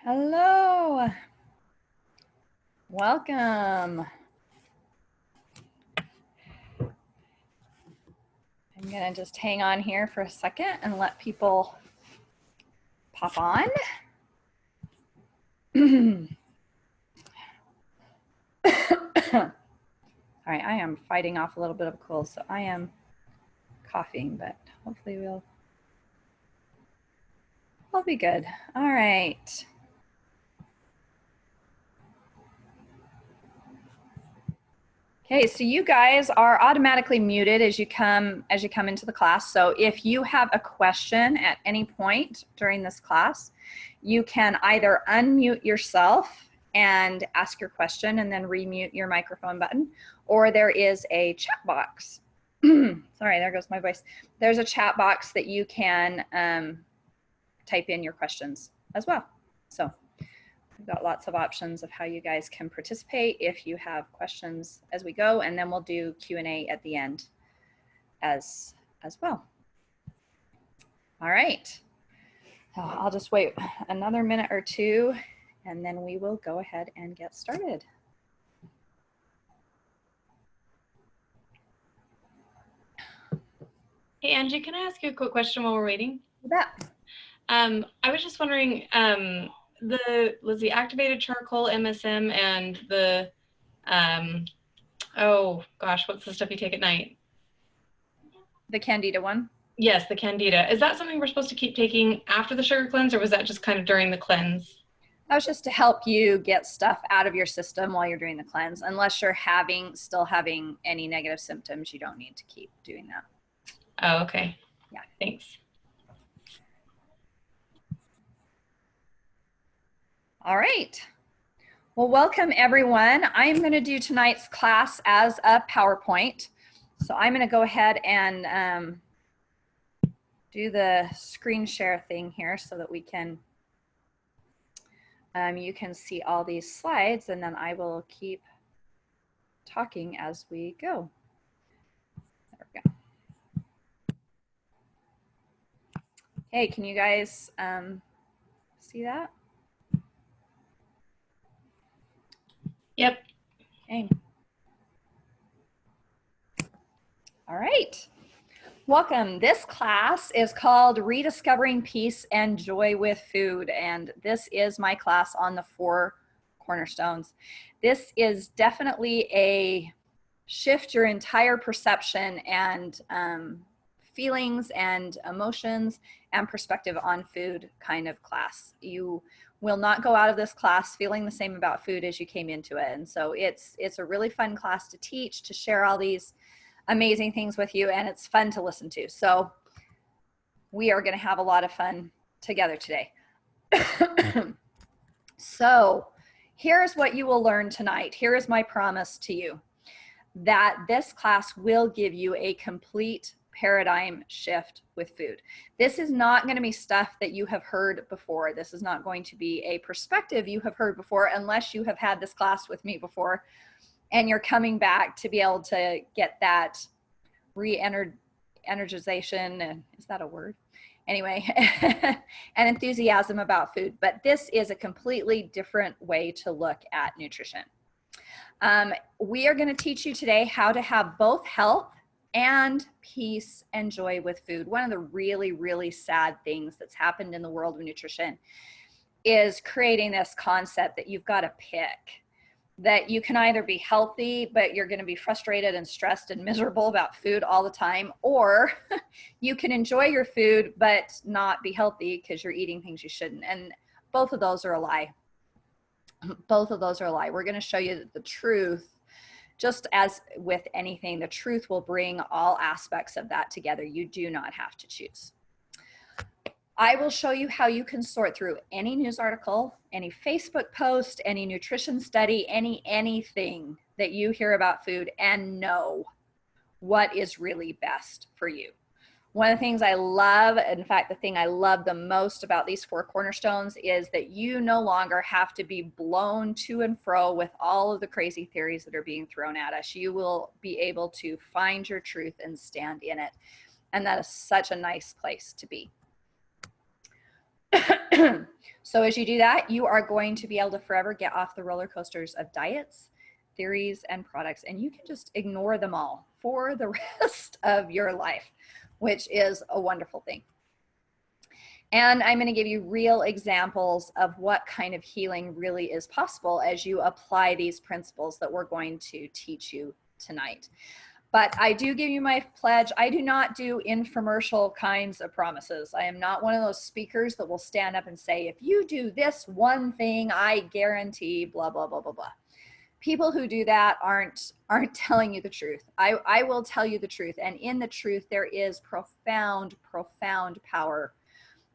Hello, welcome. I'm gonna just hang on here for a second and let people pop on. All right, I am fighting off a little bit of a cold, so I am coughing, but hopefully we'll be good. All right. Okay, so you guys are automatically muted as you come into the class. So if you have a question at any point during this class, you can either unmute yourself and ask your question and then remute your microphone button, or there is a chat box. Sorry, there goes my voice. There's a chat box that you can type in your questions as well. So we've got lots of options of how you guys can participate if you have questions as we go, and then we'll do Q&A at the end as well. All right, so I'll just wait another minute or two and then we will go ahead and get started. Hey Angie, can I ask you a quick question while we're waiting? You bet. I was just wondering, the activated charcoal MSM and the, oh gosh, what's the stuff you take at night? The Candida one? Yes, the Candida. Is that something we're supposed to keep taking after the sugar cleanse, or was that just kind of during the cleanse? That was just to help you get stuff out of your system while you're doing the cleanse. Unless you're still having any negative symptoms, you don't need to keep doing that. Oh, okay. Yeah. Thanks. All right. Well, welcome everyone. I'm going to do tonight's class as a PowerPoint. So I'm going to go ahead and do the screen share thing here so that we can, you can see all these slides, and then I will keep talking as we go. There we go. Hey, can you guys see that? Yep. Okay. All right. Welcome. This class is called Rediscovering Peace and Joy with Food, and this is my class on the 4 cornerstones. This is definitely a shift your entire perception and feelings and emotions and perspective on food kind of class. You will not go out of this class feeling the same about food as you came into it, and so it's a really fun class to teach, to share all these amazing things with you, and it's fun to listen to. So we are going to have a lot of fun together today. So here's what you will learn tonight. Here is my promise to you, that this class will give you a complete paradigm shift with food. This is not going to be stuff that you have heard before. This is not going to be a perspective you have heard before, unless you have had this class with me before and you're coming back to be able to get that re-energization, is that a word? Anyway, and enthusiasm about food. But this is a completely different way to look at nutrition. We are going to teach you today how to have both health and peace and joy with food. One of the really, really sad things that's happened in the world of nutrition is creating this concept that you've got to pick, that you can either be healthy, but you're going to be frustrated and stressed and miserable about food all the time, or you can enjoy your food, but not be healthy because you're eating things you shouldn't. And both of those are a lie. Both of those are a lie. We're going to show you that the truth, just as with anything, the truth will bring all aspects of that together. You do not have to choose. I will show you how you can sort through any news article, any Facebook post, any nutrition study, anything that you hear about food, and know what is really best for you. One of the things I love, in fact, the thing I love the most about these 4 cornerstones, is that you no longer have to be blown to and fro with all of the crazy theories that are being thrown at us. You will be able to find your truth and stand in it. And that is such a nice place to be. So as you do that, you are going to be able to forever get off the roller coasters of diets, theories, and products, and you can just ignore them all for the rest of your life, which is a wonderful thing. And I'm going to give you real examples of what kind of healing really is possible as you apply these principles that we're going to teach you tonight. But I do give you my pledge. I do not do infomercial kinds of promises. I am not one of those speakers that will stand up and say, if you do this one thing, I guarantee blah, blah, blah, blah, blah. People who do that aren't telling you the truth. I will tell you the truth. And in the truth, there is profound, profound power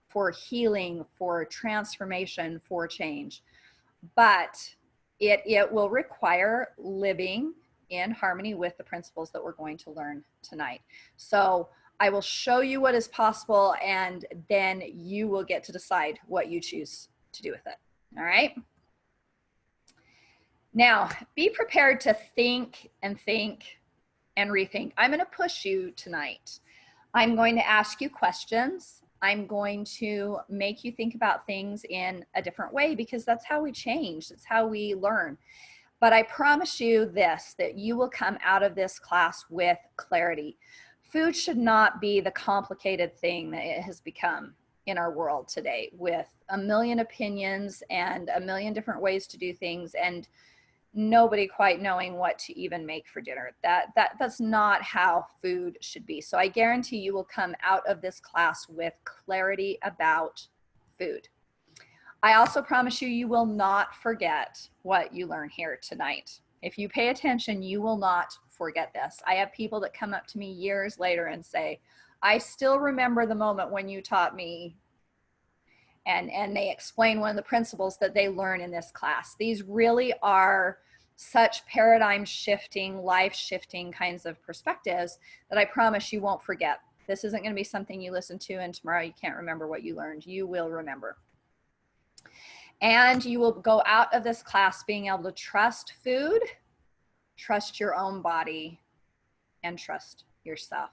for healing, for transformation, for change. But it will require living in harmony with the principles that we're going to learn tonight. So I will show you what is possible, and then you will get to decide what you choose to do with it. All right? Now, be prepared to think and rethink. I'm going to push you tonight. I'm going to ask you questions. I'm going to make you think about things in a different way, because that's how we change. It's how we learn. But I promise you this, that you will come out of this class with clarity. Food should not be the complicated thing that it has become in our world today, with a million opinions and a million different ways to do things, and nobody quite knowing what to even make for dinner. That's not how food should be. So I guarantee you will come out of this class with clarity about food. I also promise you, you will not forget what you learn here tonight. If you pay attention, you will not forget this. I have people that come up to me years later and say, I still remember the moment when you taught me, and they explain one of the principles that they learn in this class. These really are such paradigm shifting, life shifting kinds of perspectives that I promise you won't forget. This isn't going to be something you listen to and tomorrow you can't remember what you learned. You will remember. And you will go out of this class being able to trust food, trust your own body, and trust yourself.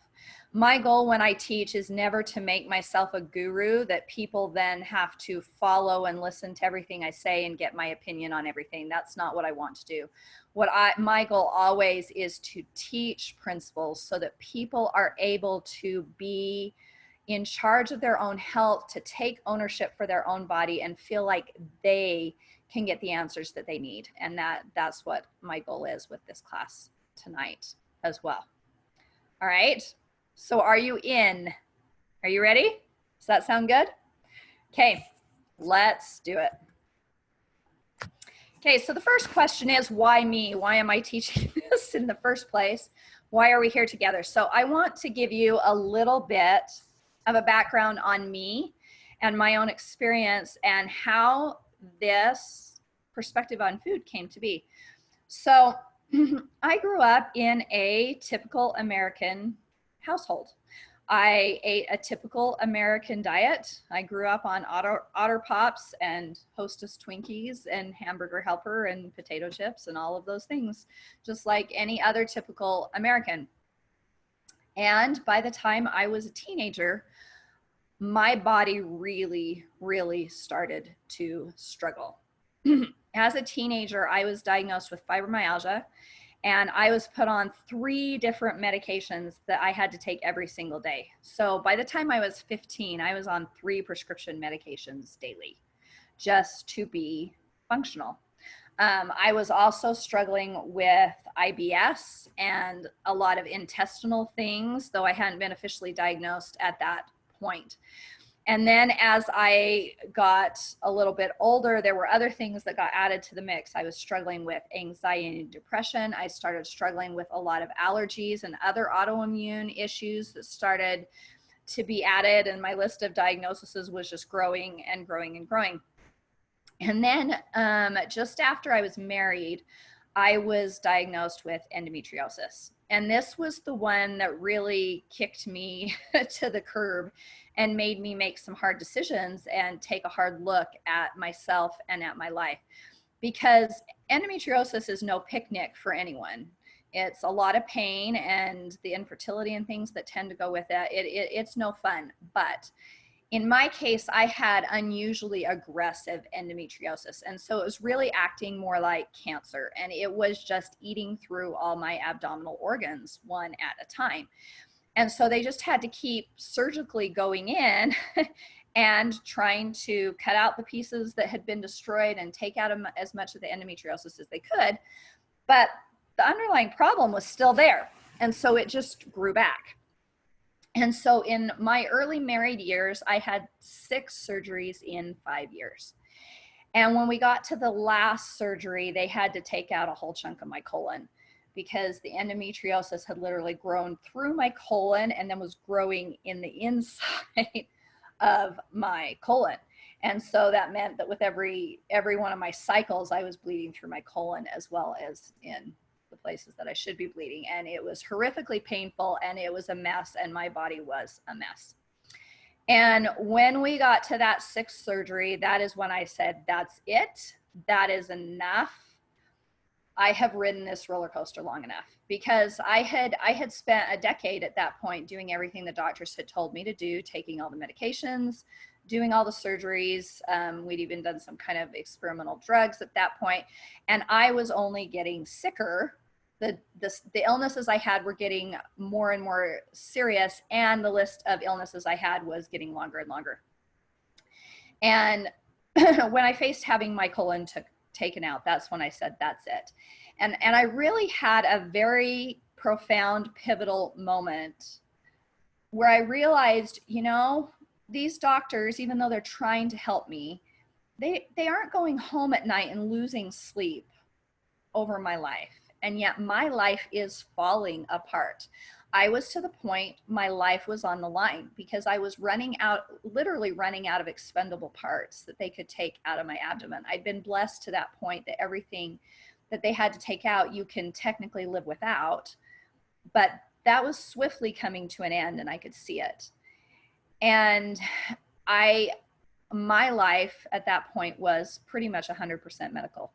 My goal when I teach is never to make myself a guru that people then have to follow and listen to everything I say and get my opinion on everything. That's not what I want to do. My goal always is to teach principles so that people are able to be in charge of their own health, to take ownership for their own body and feel like they can get the answers that they need. And that's what my goal is with this class tonight as well. All right, so are you in? Are you ready? Does that sound good? Okay, let's do it. Okay, so the first question is, why me? Why am I teaching this in the first place? Why are we here together? So I want to give you a little bit of a background on me and my own experience and how this perspective on food came to be. So I grew up in a typical American household. I ate a typical American diet. I grew up on Otter Pops and Hostess Twinkies and Hamburger Helper and potato chips and all of those things, just like any other typical American. And by the time I was a teenager, my body really, really started to struggle. As a teenager, I was diagnosed with fibromyalgia, and I was put on 3 different medications that I had to take every single day. So by the time I was 15, I was on 3 prescription medications daily just to be functional. I was also struggling with IBS and a lot of intestinal things, though I hadn't been officially diagnosed at that point. And then as I got a little bit older, there were other things that got added to the mix. I was struggling with anxiety and depression. I started struggling with a lot of allergies and other autoimmune issues that started to be added, and my list of diagnoses was just growing and growing and growing. And then just after I was married, I was diagnosed with endometriosis. And this was the one that really kicked me to the curb and made me make some hard decisions and take a hard look at myself and at my life. Because endometriosis is no picnic for anyone. It's a lot of pain and the infertility and things that tend to go with it. It's no fun. But in my case, I had unusually aggressive endometriosis. And so it was really acting more like cancer. And it was just eating through all my abdominal organs one at a time. And so they just had to keep surgically going in and trying to cut out the pieces that had been destroyed and take out as much of the endometriosis as they could. But the underlying problem was still there. And so it just grew back. And so in my early married years, I had 6 surgeries in 5 years. And when we got to the last surgery, they had to take out a whole chunk of my colon because the endometriosis had literally grown through my colon and then was growing in the inside of my colon. And so that meant that with every one of my cycles, I was bleeding through my colon as well as in the places that I should be bleeding. And it was horrifically painful, and it was a mess, and my body was a mess. And when we got to that 6th surgery, that is when I said, that's it. That is enough. I have ridden this roller coaster long enough, because I had spent a decade at that point doing everything the doctors had told me to do, taking all the medications, doing all the surgeries. We'd even done some kind of experimental drugs at that point, and I was only getting sicker. The illnesses I had were getting more and more serious, and the list of illnesses I had was getting longer and longer. And when I faced having my colon taken out, that's when I said, that's it. And I really had a very profound, pivotal moment where I realized, you know, these doctors, even though they're trying to help me, they aren't going home at night and losing sleep over my life. And yet my life is falling apart. I was to the point, my life was on the line, because I was literally running out of expendable parts that they could take out of my abdomen. I'd been blessed to that point that everything that they had to take out, you can technically live without, but that was swiftly coming to an end, and I could see it. And my life at that point was pretty much 100% medical.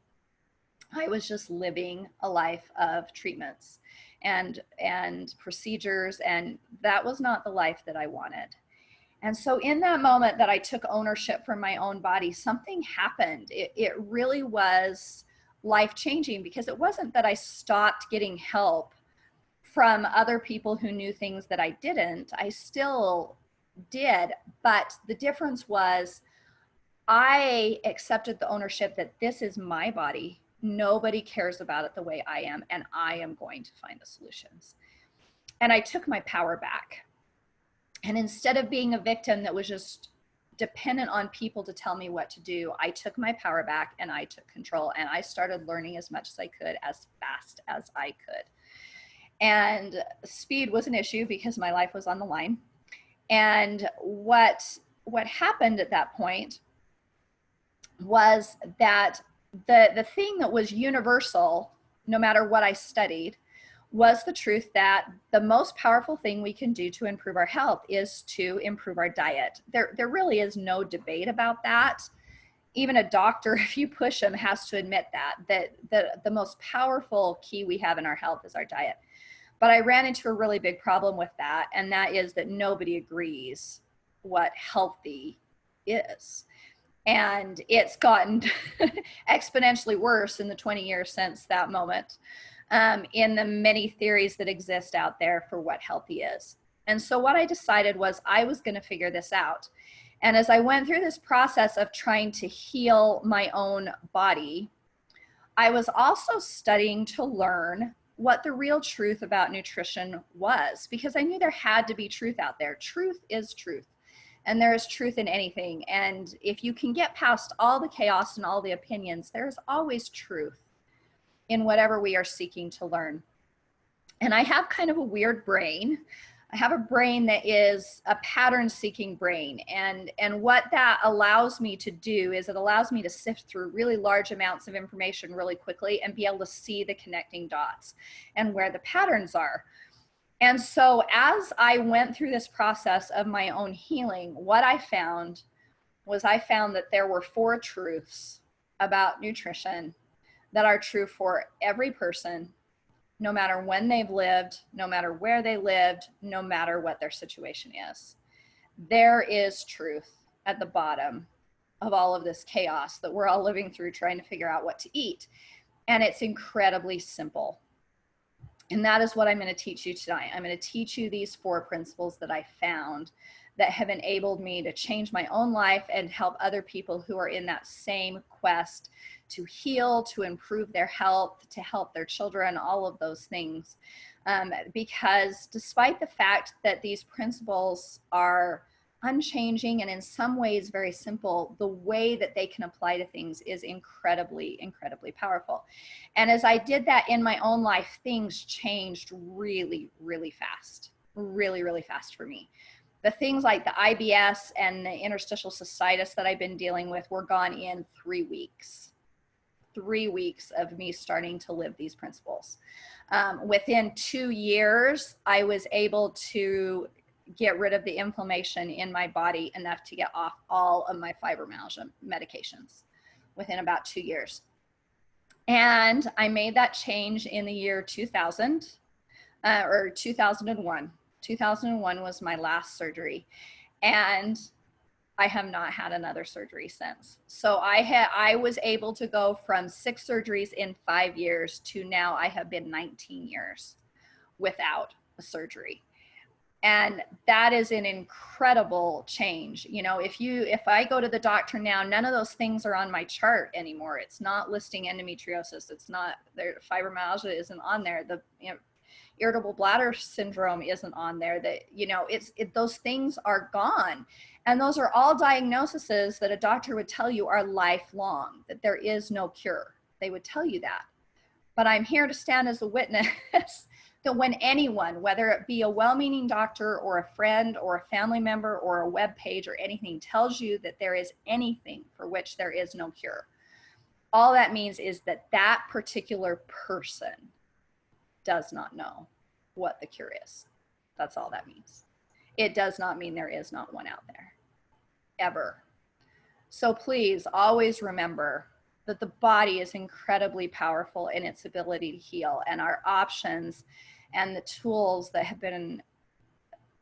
I was just living a life of treatments and procedures, and that was not the life that I wanted. And so in that moment that I took ownership for my own body, something happened. It really was life-changing, because it wasn't that I stopped getting help from other people who knew things that I didn't. I still did, but the difference was I accepted the ownership that this is my body. Nobody cares about it the way I am, and I am going to find the solutions. And I took my power back. And instead of being a victim that was just dependent on people to tell me what to do, I took my power back and I took control, and I started learning as much as I could, as fast as I could. And speed was an issue because my life was on the line. And what happened at that point was that the thing that was universal, no matter what I studied, was the truth that the most powerful thing we can do to improve our health is to improve our diet. There really is no debate about that. Even a doctor, if you push them, has to admit that the most powerful key we have in our health is our diet. But I ran into a really big problem with that, and that is that nobody agrees what healthy is. And it's gotten exponentially worse in the 20 years since that moment, in the many theories that exist out there for what healthy is. And so what I decided was I was going to figure this out. And as I went through this process of trying to heal my own body, I was also studying to learn what the real truth about nutrition was, because I knew there had to be truth out there. Truth is truth. And there is truth in anything. And if you can get past all the chaos and all the opinions, there is always truth in whatever we are seeking to learn. And I have kind of a weird brain. I have a brain that is a pattern-seeking brain. And what that allows me to do is it allows me to sift through really large amounts of information really quickly and be able to see the connecting dots and where the patterns are. And so as I went through this process of my own healing, what I found that there were 4 truths about nutrition that are true for every person, no matter when they've lived, no matter where they lived, no matter what their situation is. there is truth at the bottom of all of this chaos that we're all living through trying to figure out what to eat. And it's incredibly simple. And that is what I'm going to teach you tonight. I'm going to teach you these 4 principles that I found that have enabled me to change my own life and help other people who are in that same quest to heal, to improve their health, to help their children, all of those things. Because despite the fact that these principles are unchanging and in some ways very simple, the way that they can apply to things is incredibly, incredibly powerful. And as I did that in my own life, things changed really, really fast, really, really fast for me. The things like the IBS and the interstitial cystitis that I've been dealing with were gone in 3 weeks. 3 weeks of me starting to live these principles. Within 2 years, I was able to get rid of the inflammation in my body enough to get off all of my fibromyalgia medications within about 2 years. And I made that change in the year 2000 or 2001. 2001 was my last surgery. And I have not had another surgery since. So I was able to go from 6 surgeries in 5 years to now I have been 19 years without a surgery. And that is an incredible change. You know, if I go to the doctor now, none of those things are on my chart anymore. It's not listing endometriosis. It's not there. Fibromyalgia isn't on there. The irritable bladder syndrome isn't on there. That, you know, those things are gone. And those are all diagnoses that a doctor would tell you are lifelong, that there is no cure. They would tell you that. But I'm here to stand as a witness that when anyone, whether it be a well-meaning doctor or a friend or a family member or a web page or anything, tells you that there is anything for which there is no cure, all that means is that that particular person does not know what the cure is. That's all that means. It does not mean there is not one out there, ever. So please always remember that the body is incredibly powerful in its ability to heal, and our options and the tools that have been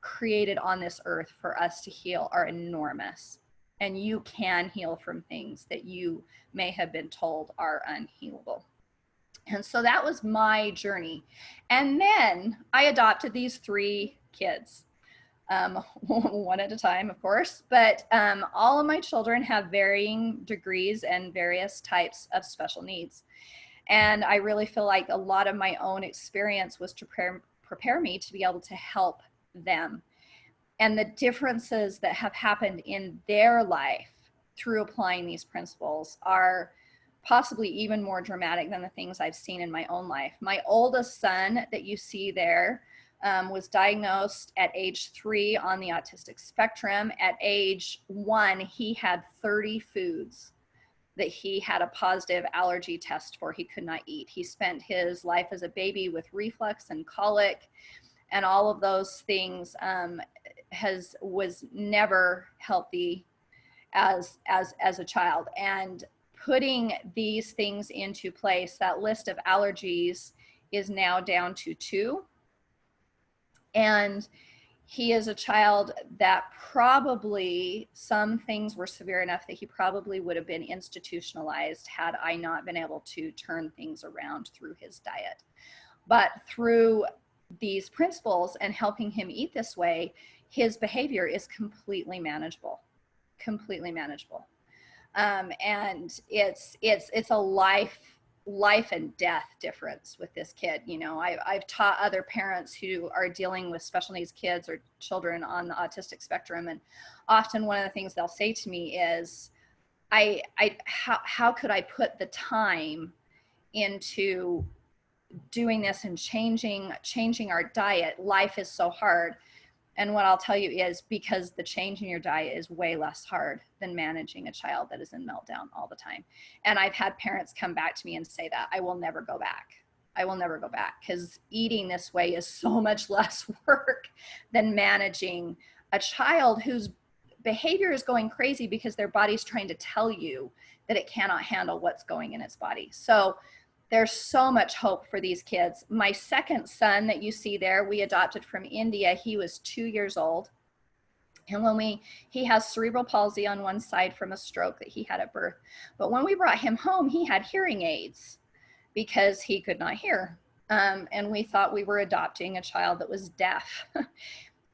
created on this earth for us to heal are enormous. And you can heal from things that you may have been told are unhealable. And so that was my journey. And then I adopted these 3 kids, one at a time, of course, but all of my children have varying degrees and various types of special needs. And I really feel like a lot of my own experience was to prepare me to be able to help them. And the differences that have happened in their life through applying these principles are possibly even more dramatic than the things I've seen in my own life. My oldest son that you see there was diagnosed at age 3 on the autistic spectrum. At age 1, he had 30 foods that he had a positive allergy test for he could not eat. He spent his life as a baby with reflux and colic and all of those things, was never healthy as a child. And putting these things into place, that list of allergies is now down to 2. And he is a child that probably, some things were severe enough that he probably would have been institutionalized had I not been able to turn things around through his diet. But through these principles and helping him eat this way, his behavior is completely manageable, completely manageable. And it's a life and death difference with this kid. You know, I've taught other parents who are dealing with special needs kids or children on the autistic spectrum, and often one of the things they'll say to me is, how could I put the time into doing this and changing our diet? Life is so hard. And what I'll tell you is, because the change in your diet is way less hard than managing a child that is in meltdown all the time. And I've had parents come back to me and say that I will never go back. I will never go back, because eating this way is so much less work than managing a child whose behavior is going crazy because their body's trying to tell you that it cannot handle what's going in its body. So there's so much hope for these kids. My second son that you see there, we adopted from India. He was 2 years old. And he has cerebral palsy on one side from a stroke that he had at birth. But when we brought him home, he had hearing aids because he could not hear. And we thought we were adopting a child that was deaf.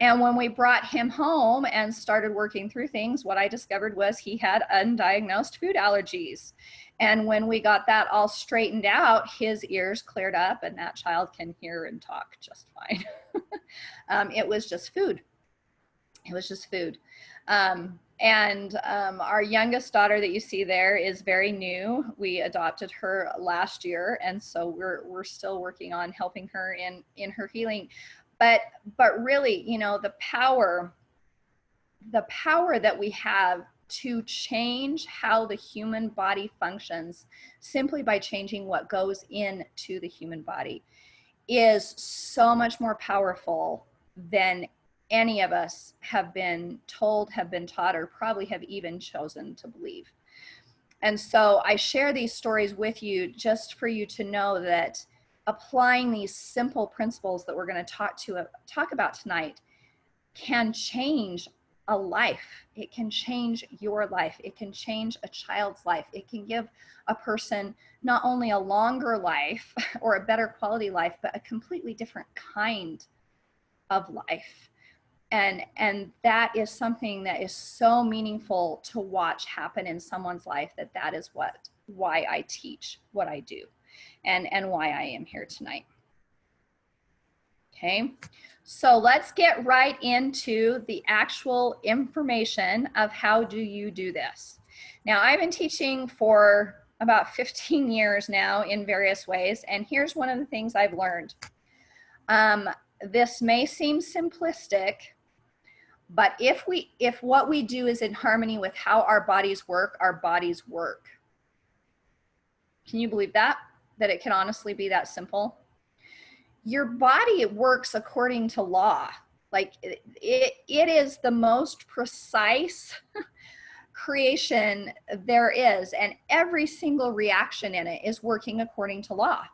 And when we brought him home and started working through things, what I discovered was he had undiagnosed food allergies. And when we got that all straightened out, his ears cleared up and that child can hear and talk just fine. It was just food. It was just food. Our youngest daughter that you see there is very new. We adopted her last year, and so we're still working on helping her in her healing. But really, you know, the power that we have to change how the human body functions simply by changing what goes into the human body is so much more powerful than any of us have been told, have been taught, or probably have even chosen to believe. And so I share these stories with you just for you to know that applying these simple principles that we're going to talk about tonight can change a life. It can change your life. It can change a child's life. It can give a person not only a longer life or a better quality life, but a completely different kind of life. And that is something that is so meaningful to watch happen in someone's life, that is why I teach what I do and why I am here tonight. Okay, so let's get right into the actual information of how do you do this. Now, I've been teaching for about 15 years now in various ways, and here's one of the things I've learned. This may seem simplistic, but if what we do is in harmony with how our bodies work, our bodies work. Can you believe that? That it can honestly be that simple? Your body works according to law. Like it is the most precise creation there is, and every single reaction in it is working according to law.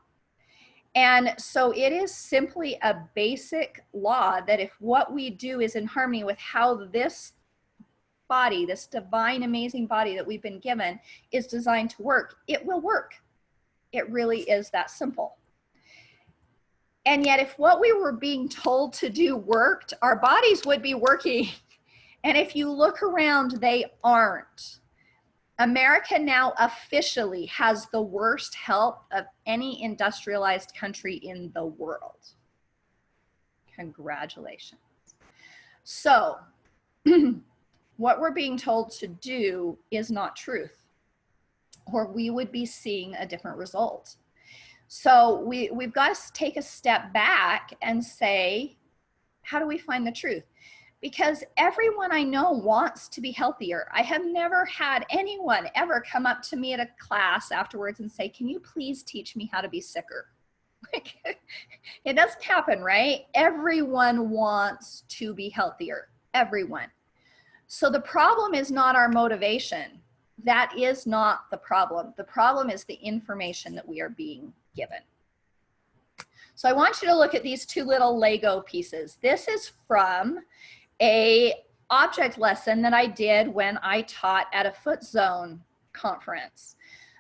And so it is simply a basic law that if what we do is in harmony with how this body, this divine, amazing body that we've been given is designed to work, it will work. It really is that simple. And yet if what we were being told to do worked, our bodies would be working. And if you look around, they aren't. America now officially has the worst health of any industrialized country in the world. Congratulations. So what we're being told to do is not truth, or we would be seeing a different result. So we've got to take a step back and say, how do we find the truth? Because everyone I know wants to be healthier. I have never had anyone ever come up to me at a class afterwards and say, can you please teach me how to be sicker? It doesn't happen, right? Everyone wants to be healthier, everyone. So the problem is not our motivation. That is not the problem. The problem is the information that we are being given. So I want you to look at these two little Lego pieces. This is from a object lesson that I did when I taught at a Foot Zone conference.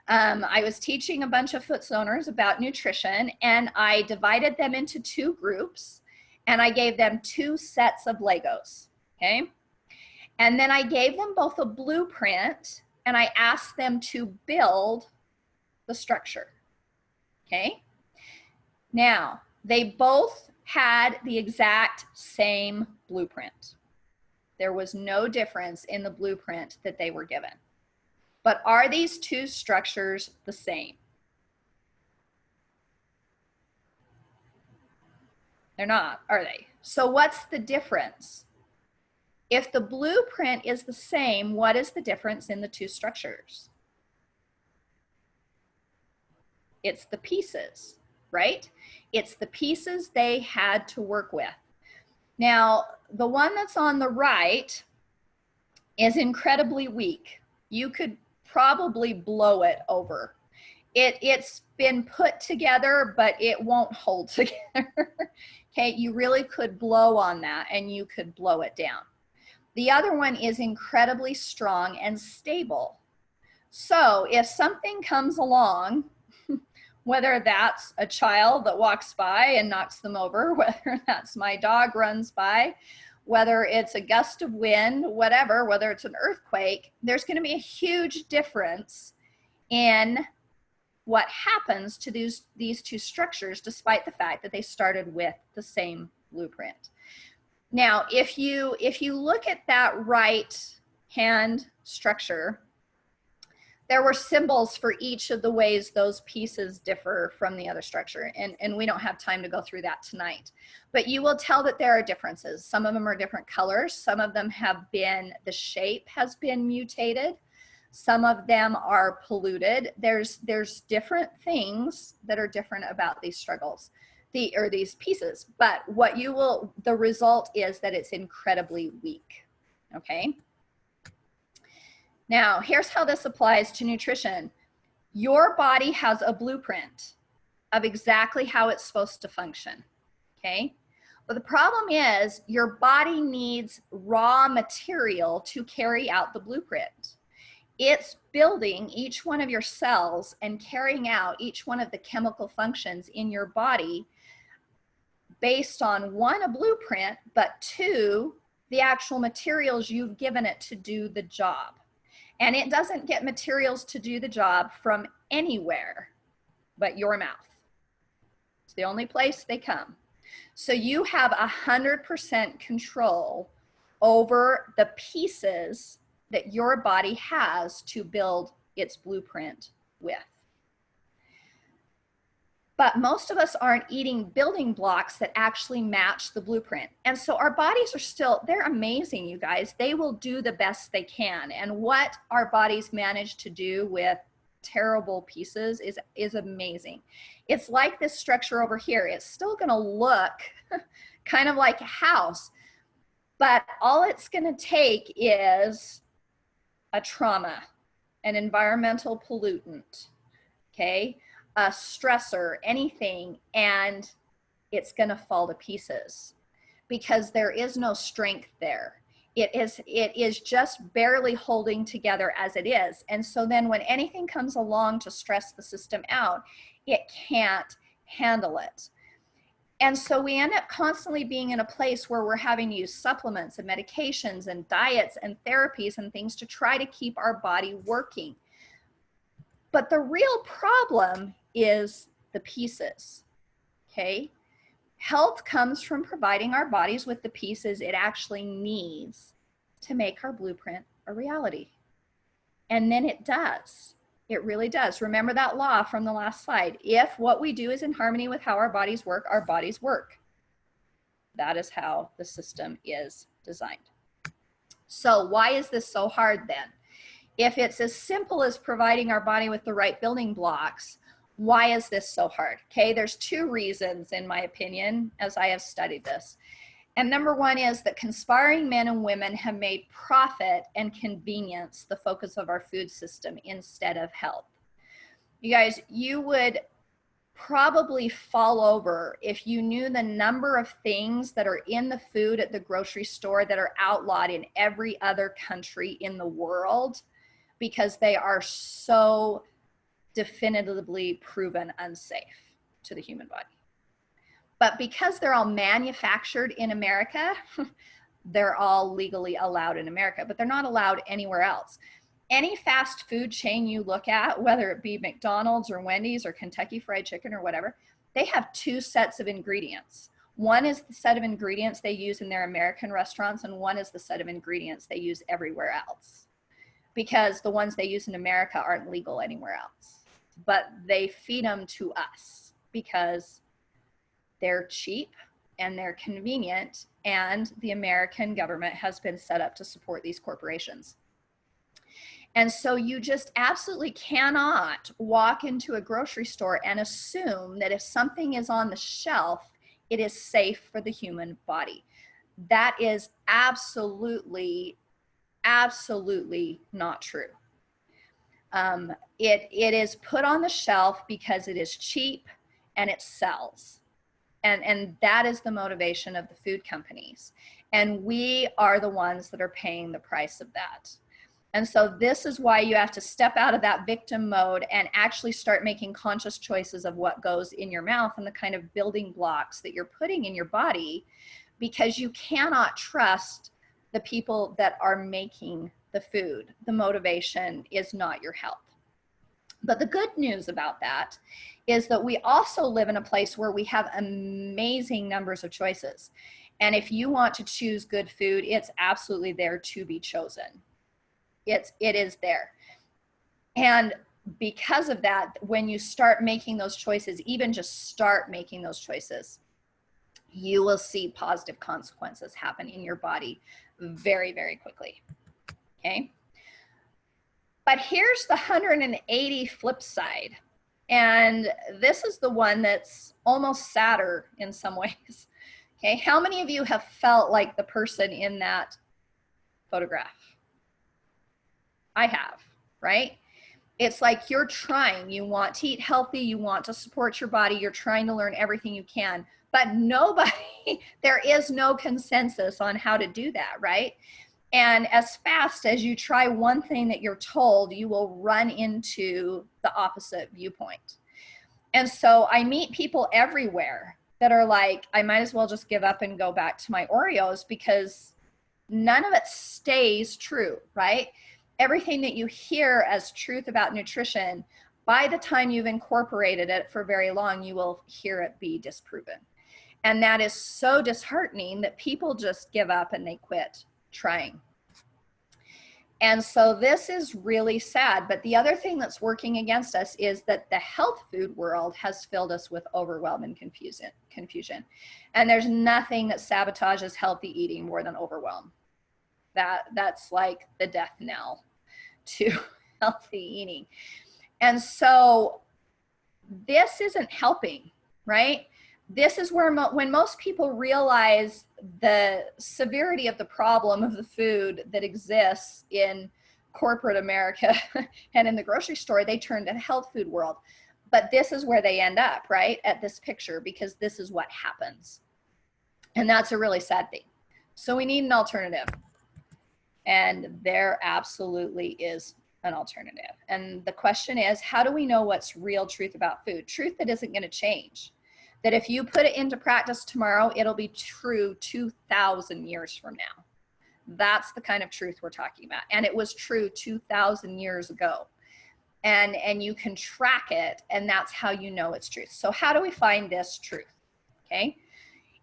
I was teaching a bunch of foot zoners about nutrition, and I divided them into two groups, and I gave them two sets of Legos, okay? And then I gave them both a blueprint, and I asked them to build the structure, okay? Now, they both had the exact same blueprint. There was no difference in the blueprint that they were given. But are these two structures the same? They're not, are they? So what's the difference? If the blueprint is the same, what is the difference in the two structures? It's the pieces, right? It's the pieces they had to work with. Now, the one that's on the right is incredibly weak. You could probably blow it over. It's been put together, but it won't hold together. Okay, you really could blow on that and you could blow it down. The other one is incredibly strong and stable. So if something comes along, whether that's a child that walks by and knocks them over, whether that's my dog runs by, whether it's a gust of wind, whatever, whether it's an earthquake, there's going to be a huge difference in what happens to these two structures, despite the fact that they started with the same blueprint. Now, if you look at that right hand structure, there were symbols for each of the ways those pieces differ from the other structure. And we don't have time to go through that tonight. But you will tell that there are differences. Some of them are different colors. Some of them have been, the shape has been mutated. Some of them are polluted. There's different things that are different about these struggles, these pieces. But what you will, the result is that it's incredibly weak, okay? Now, here's how this applies to nutrition. Your body has a blueprint of exactly how it's supposed to function, okay? But the problem is your body needs raw material to carry out the blueprint. It's building each one of your cells and carrying out each one of the chemical functions in your body based on, one, a blueprint, but two, the actual materials you've given it to do the job. And it doesn't get materials to do the job from anywhere but your mouth. It's the only place they come. So you have 100% control over the pieces that your body has to build its blueprint with. But most of us aren't eating building blocks that actually match the blueprint. And so our bodies are still, they're amazing, you guys. They will do the best they can. And what our bodies manage to do with terrible pieces is amazing. It's like this structure over here. It's still gonna look kind of like a house, but all it's gonna take is a trauma, an environmental pollutant, okay? A stressor, anything, and it's gonna fall to pieces because there is no strength there. It is just barely holding together as it is. And so then when anything comes along to stress the system out, it can't handle it. And so we end up constantly being in a place where we're having to use supplements and medications and diets and therapies and things to try to keep our body working. But the real problem is the pieces, okay? Health comes from providing our bodies with the pieces it actually needs to make our blueprint a reality. And then it does. It really does. Remember that law from the last slide. If what we do is in harmony with how our bodies work, our bodies work. That is how the system is designed. So why is this so hard then? If it's as simple as providing our body with the right building blocks, why is this so hard? Okay, there's two reasons, in my opinion, as I have studied this. And number one is that conspiring men and women have made profit and convenience the focus of our food system instead of health. You guys, you would probably fall over if you knew the number of things that are in the food at the grocery store that are outlawed in every other country in the world because they are so definitively proven unsafe to the human body. But because they're all manufactured in America, they're all legally allowed in America, but they're not allowed anywhere else. Any fast food chain you look at, whether it be McDonald's or Wendy's or Kentucky Fried Chicken or whatever, they have two sets of ingredients. One is the set of ingredients they use in their American restaurants, and one is the set of ingredients they use everywhere else. Because the ones they use in America aren't legal anywhere else. But they feed them to us because they're cheap and they're convenient, and the American government has been set up to support these corporations. And so you just absolutely cannot walk into a grocery store and assume that if something is on the shelf, it is safe for the human body. That is absolutely, absolutely not true. It is put on the shelf because it is cheap and it sells. And that is the motivation of the food companies. And we are the ones that are paying the price of that. And so this is why you have to step out of that victim mode and actually start making conscious choices of what goes in your mouth and the kind of building blocks that you're putting in your body, because you cannot trust the people that are making the food. The motivation is not your health. But the good news about that is that we also live in a place where we have amazing numbers of choices. And if you want to choose good food, it's absolutely there to be chosen. It is there. And because of that, when you start making those choices, even just start making those choices, you will see positive consequences happen in your body very, very quickly. Okay. But here's the 180 flip side. And this is the one that's almost sadder in some ways. Okay. How many of you have felt like the person in that photograph? I have, right? It's like you're trying, you want to eat healthy, you want to support your body, you're trying to learn everything you can, but nobody, there is no consensus on how to do that, right? And as fast as you try one thing that you're told, you will run into the opposite viewpoint. And so I meet people everywhere that are like, I might as well just give up and go back to my Oreos because none of it stays true, right? Everything that you hear as truth about nutrition, by the time you've incorporated it for very long, you will hear it be disproven. And that is so disheartening that people just give up and they quit trying. And so this is really sad. But the other thing that's working against us is that the health food world has filled us with overwhelm and confusion. And there's nothing that sabotages healthy eating more than overwhelm. That's like the death knell to healthy eating. And so this isn't helping, right? This is where when most people realize the severity of the problem of the food that exists in corporate America and in the grocery store, they turn to the health food world. But this is where they end up, right? At this picture, because this is what happens. And that's a really sad thing. So we need an alternative. And there absolutely is an alternative. And the question is, how do we know what's real truth about food? Truth that isn't going to change. That if you put it into practice tomorrow, it'll be true 2,000 years from now. That's the kind of truth we're talking about. And it was true 2,000 years ago. And you can track it, and that's how you know it's truth. So how do we find this truth? Okay.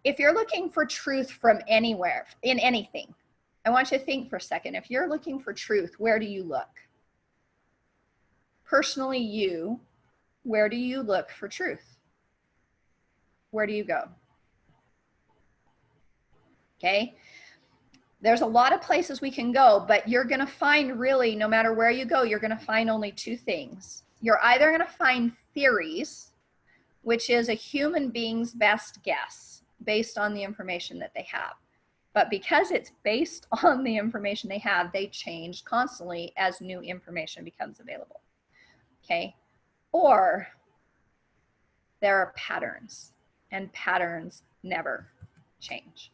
If you're looking for truth from anywhere, in anything, I want you to think for a second. If you're looking for truth, where do you look? Personally, you, where do you look for truth? Where do you go? Okay. There's a lot of places we can go, but you're going to find really, no matter where you go, you're going to find only two things. You're either going to find theories, which is a human being's best guess based on the information that they have. But because it's based on the information they have, they change constantly as new information becomes available. Okay. Or there are patterns, and patterns never change.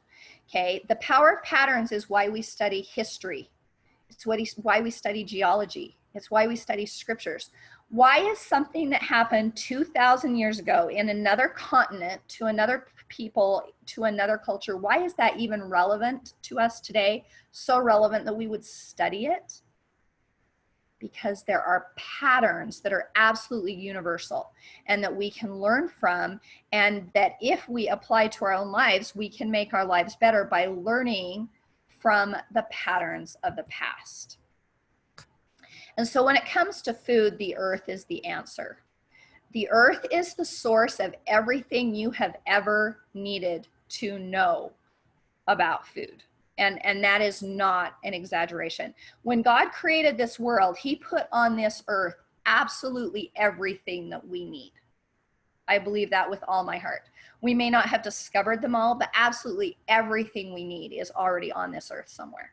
Okay. The power of patterns is why we study history. It's why we study geology. It's why we study scriptures. Why is something that happened 2,000 years ago in another continent, to another people, to another culture, why is that even relevant to us today? So relevant that we would study it? Because there are patterns that are absolutely universal and that we can learn from, and that if we apply to our own lives, we can make our lives better by learning from the patterns of the past. And so when it comes to food, the earth is the answer. The earth is the source of everything you have ever needed to know about food. And that is not an exaggeration. When God created this world, he put on this earth absolutely everything that we need. I believe that with all my heart. We may not have discovered them all, but absolutely everything we need is already on this earth somewhere.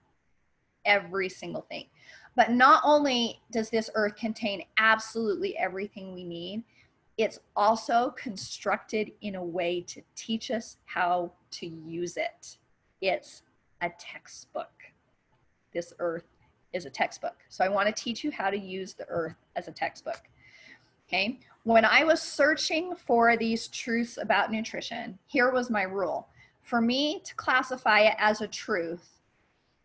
Every single thing. But not only does this earth contain absolutely everything we need, It's also constructed in a way to teach us how to use it. It's a textbook. This earth is a textbook. So I want to teach you how to use the earth as a textbook. Okay. When I was searching for these truths about nutrition, here was my rule. For me to classify it as a truth,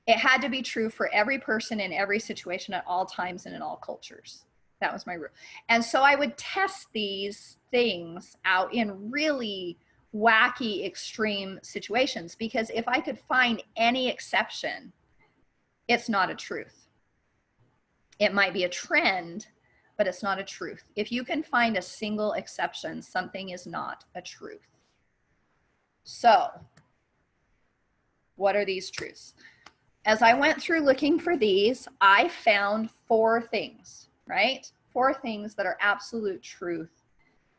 it had to be true for every person in every situation at all times and in all cultures. That was my rule. And so I would test these things out in really wacky, extreme situations, because if I could find any exception, it's not a truth. It might be a trend, but it's not a truth. If you can find a single exception, something is not a truth. So, what are these truths? As I went through looking for these, I found 4 things, right? 4 things that are absolute truth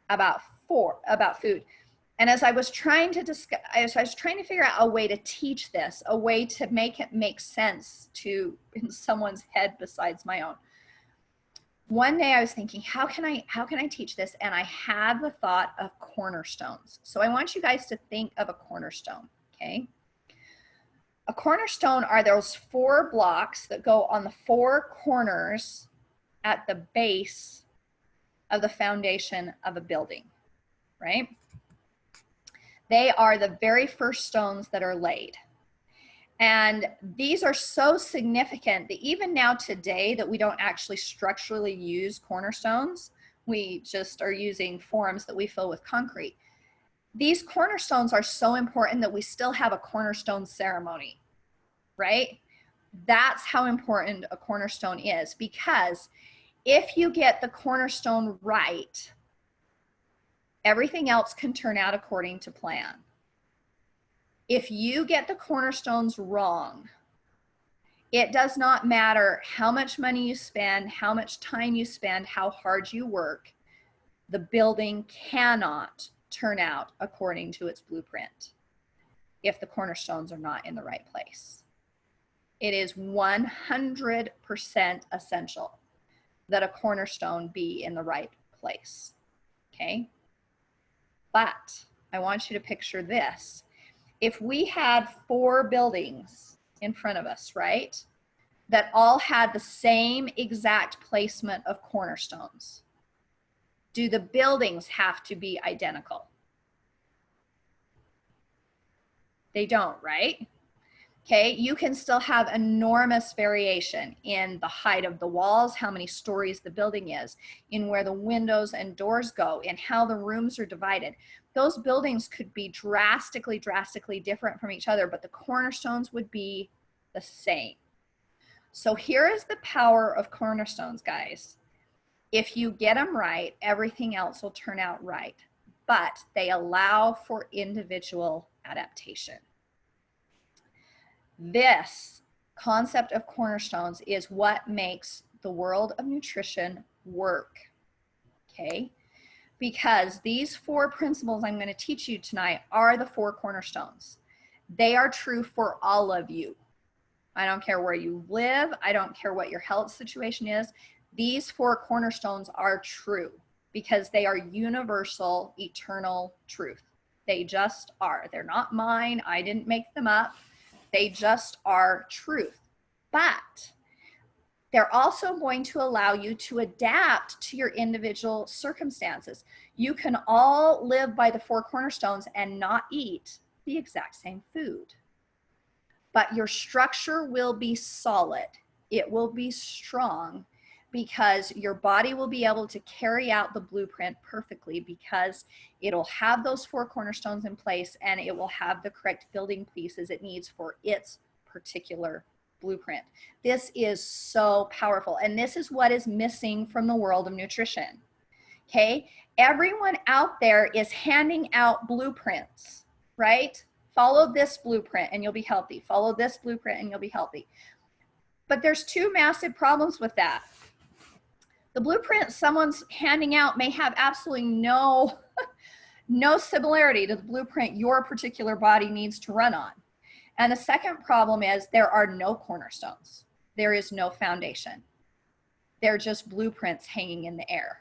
about food. And as I was trying to figure out a way to teach this, a way to make it make sense to in someone's head besides my own. One day I was thinking, how can I teach this? And I had the thought of cornerstones. So I want you guys to think of a cornerstone, okay? A cornerstone are those 4 blocks that go on the 4 corners at the base of the foundation of a building, right? They are the very first stones that are laid. And these are so significant that even now today that we don't actually structurally use cornerstones, we just are using forms that we fill with concrete. These cornerstones are so important that we still have a cornerstone ceremony, right? That's how important a cornerstone is, because if you get the cornerstone right, everything else can turn out according to plan. If you get the cornerstones wrong, it does not matter how much money you spend, how much time you spend, how hard you work, the building cannot turn out according to its blueprint if the cornerstones are not in the right place. It is 100% essential that a cornerstone be in the right place, okay? But I want you to picture this. If we had 4 buildings in front of us, right, that all had the same exact placement of cornerstones, do the buildings have to be identical? They don't, right? Okay, you can still have enormous variation in the height of the walls, how many stories the building is, in where the windows and doors go, in how the rooms are divided. Those buildings could be drastically different from each other, but the cornerstones would be the same. So here is the power of cornerstones, guys. If you get them right, everything else will turn out right, but they allow for individual adaptation. This concept of cornerstones is what makes the world of nutrition work, okay? Because these 4 principles I'm going to teach you tonight are the 4 cornerstones. They are true for all of you. I don't care where you live. I don't care what your health situation is. These 4 cornerstones are true because they are universal, eternal truth. They just are. They're not mine. I didn't make them up. They just are truth. But they're also going to allow you to adapt to your individual circumstances. You can all live by the 4 cornerstones and not eat the exact same food. But your structure will be solid. It will be strong because your body will be able to carry out the blueprint perfectly because it'll have those 4 cornerstones in place and it will have the correct building pieces it needs for its particular blueprint. This is so powerful, and this is what is missing from the world of nutrition, okay? Everyone out there is handing out blueprints, right? Follow this blueprint and you'll be healthy. Follow this blueprint and you'll be healthy. But there's 2 massive problems with that. The blueprint someone's handing out may have absolutely no similarity to the blueprint your particular body needs to run on. And the second problem is there are no cornerstones. There is no foundation. They're just blueprints hanging in the air.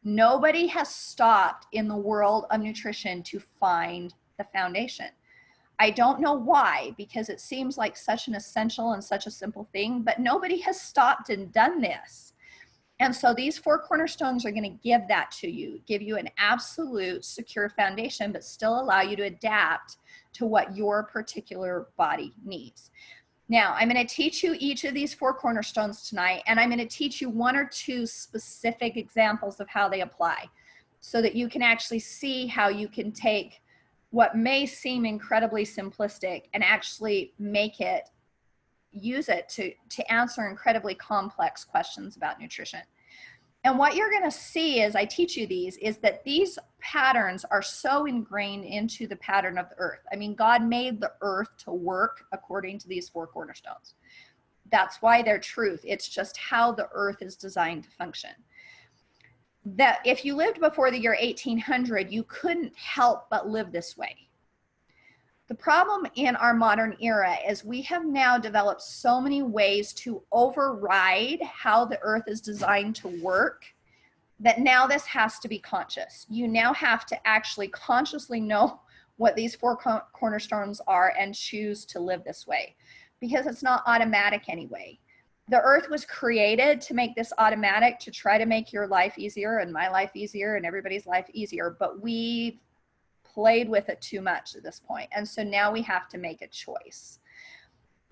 Nobody has stopped in the world of nutrition to find the foundation. I don't know why, because it seems like such an essential and such a simple thing, but nobody has stopped and done this. And so these 4 cornerstones are going to give that to you, give you an absolute secure foundation, but still allow you to adapt to what your particular body needs. Now, I'm going to teach you each of these 4 cornerstones tonight, and I'm going to teach you 1 or 2 specific examples of how they apply so that you can actually see how you can take what may seem incredibly simplistic and actually make it, use it to answer incredibly complex questions about nutrition. And what you're going to see as I teach you these is that these patterns are so ingrained into the pattern of the earth. I mean, God made the earth to work according to these 4 cornerstones. That's why they're truth. It's just how the earth is designed to function. That if you lived before the year 1800, you couldn't help but live this way. The problem in our modern era is we have now developed so many ways to override how the earth is designed to work that now this has to be conscious. You now have to actually consciously know what these 4 cornerstones are and choose to live this way, because it's not automatic anyway. The earth was created to make this automatic, to try to make your life easier and my life easier and everybody's life easier, but we've played with it too much at this point. And so now we have to make a choice.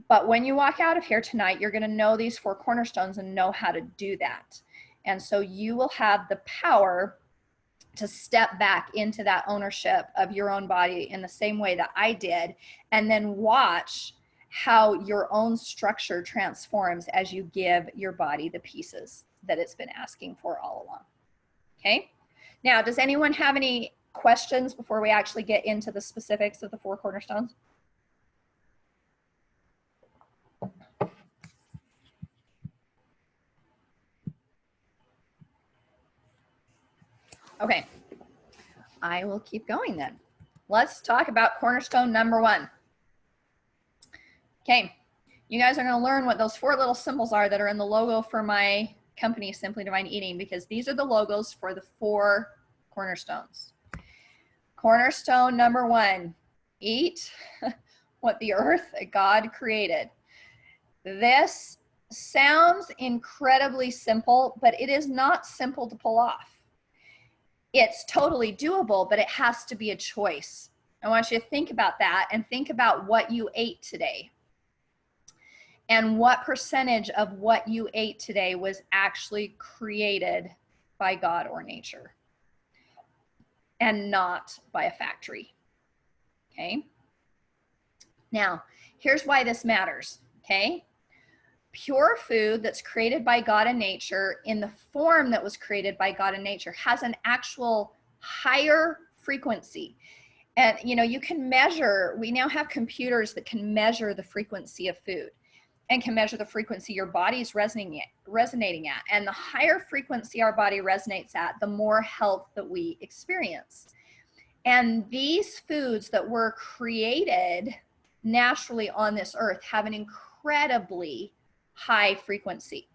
But when you walk out of here tonight, you're going to know these 4 cornerstones and know how to do that. And so you will have the power to step back into that ownership of your own body in the same way that I did, and then watch how your own structure transforms as you give your body the pieces that it's been asking for all along. Okay? Now, does anyone have any questions before we actually get into the specifics of the 4 cornerstones? Okay, I will keep going then. Let's talk about cornerstone number 1. Okay, you guys are going to learn what those 4 little symbols are that are in the logo for my company, Simply Divine Eating, because these are the logos for the 4 cornerstones. Cornerstone number 1, eat what the earth God created. This sounds incredibly simple, but it is not simple to pull off. It's totally doable, but it has to be a choice. I want you to think about that and think about what you ate today and what percentage of what you ate today was actually created by God or nature and not by a factory. Okay. Now, here's why this matters. Okay. Pure food that's created by God and nature in the form that was created by God and nature has an actual higher frequency. And, you know, you can measure, we now have computers that can measure the frequency of food and can measure the frequency your body's resonating at. And the higher frequency our body resonates at, the more health that we experience. And these foods that were created naturally on this earth have an incredibly high frequency.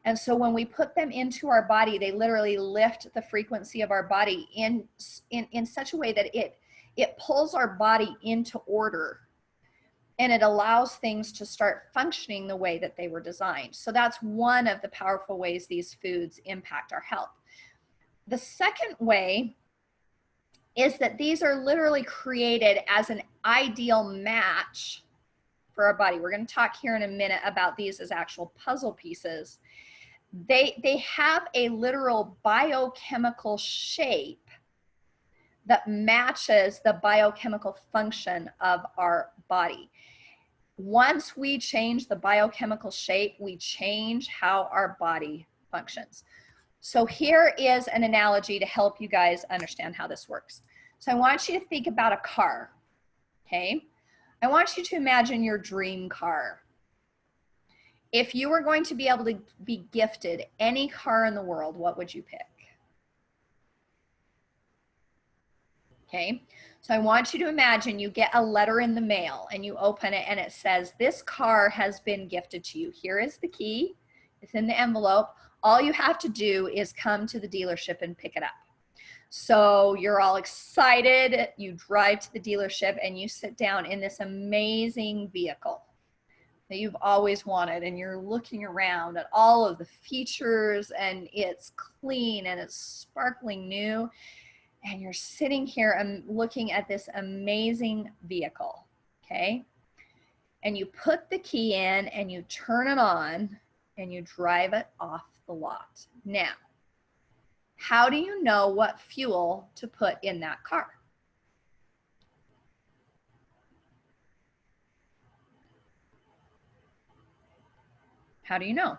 And so when we put them into our body, they literally lift the frequency of our body in such a way that it pulls our body into order, and it allows things to start functioning the way that they were designed. So that's one of the powerful ways these foods impact our health. The second way is that these are literally created as an ideal match for our body. We're going to talk here in a minute about these as actual puzzle pieces. They have a literal biochemical shape that matches the biochemical function of our body. Once we change the biochemical shape, we change how our body functions. So here is an analogy to help you guys understand how this works. So I want you to think about a car, okay? I want you to imagine your dream car. If you were going to be able to be gifted any car in the world, what would you pick? Okay, so I want you to imagine you get a letter in the mail and you open it and it says, this car has been gifted to you. Here is the key. It's in the envelope. All you have to do is come to the dealership and pick it up. So you're all excited. You drive to the dealership and you sit down in this amazing vehicle that you've always wanted, and you're looking around at all of the features, and it's clean and it's sparkling new, and you're sitting here and looking at this amazing vehicle, okay? And you put the key in and you turn it on and you drive it off the lot. Now, how do you know what fuel to put in that car? How do you know?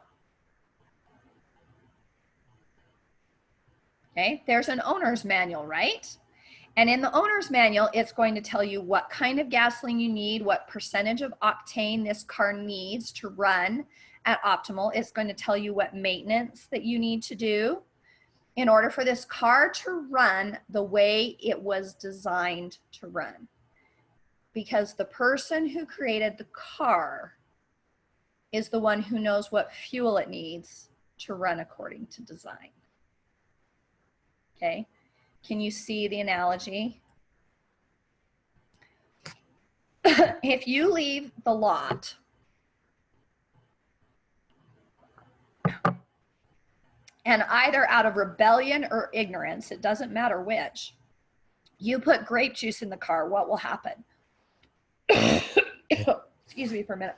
Okay, there's an owner's manual, right? And in the owner's manual, it's going to tell you what kind of gasoline you need, what percentage of octane this car needs to run at optimal. It's going to tell you what maintenance that you need to do in order for this car to run the way it was designed to run. Because the person who created the car is the one who knows what fuel it needs to run according to design. Okay, can you see the analogy? If you leave the lot and either out of rebellion or ignorance, it doesn't matter which, you put grape juice in the car, what will happen? Excuse me for a minute.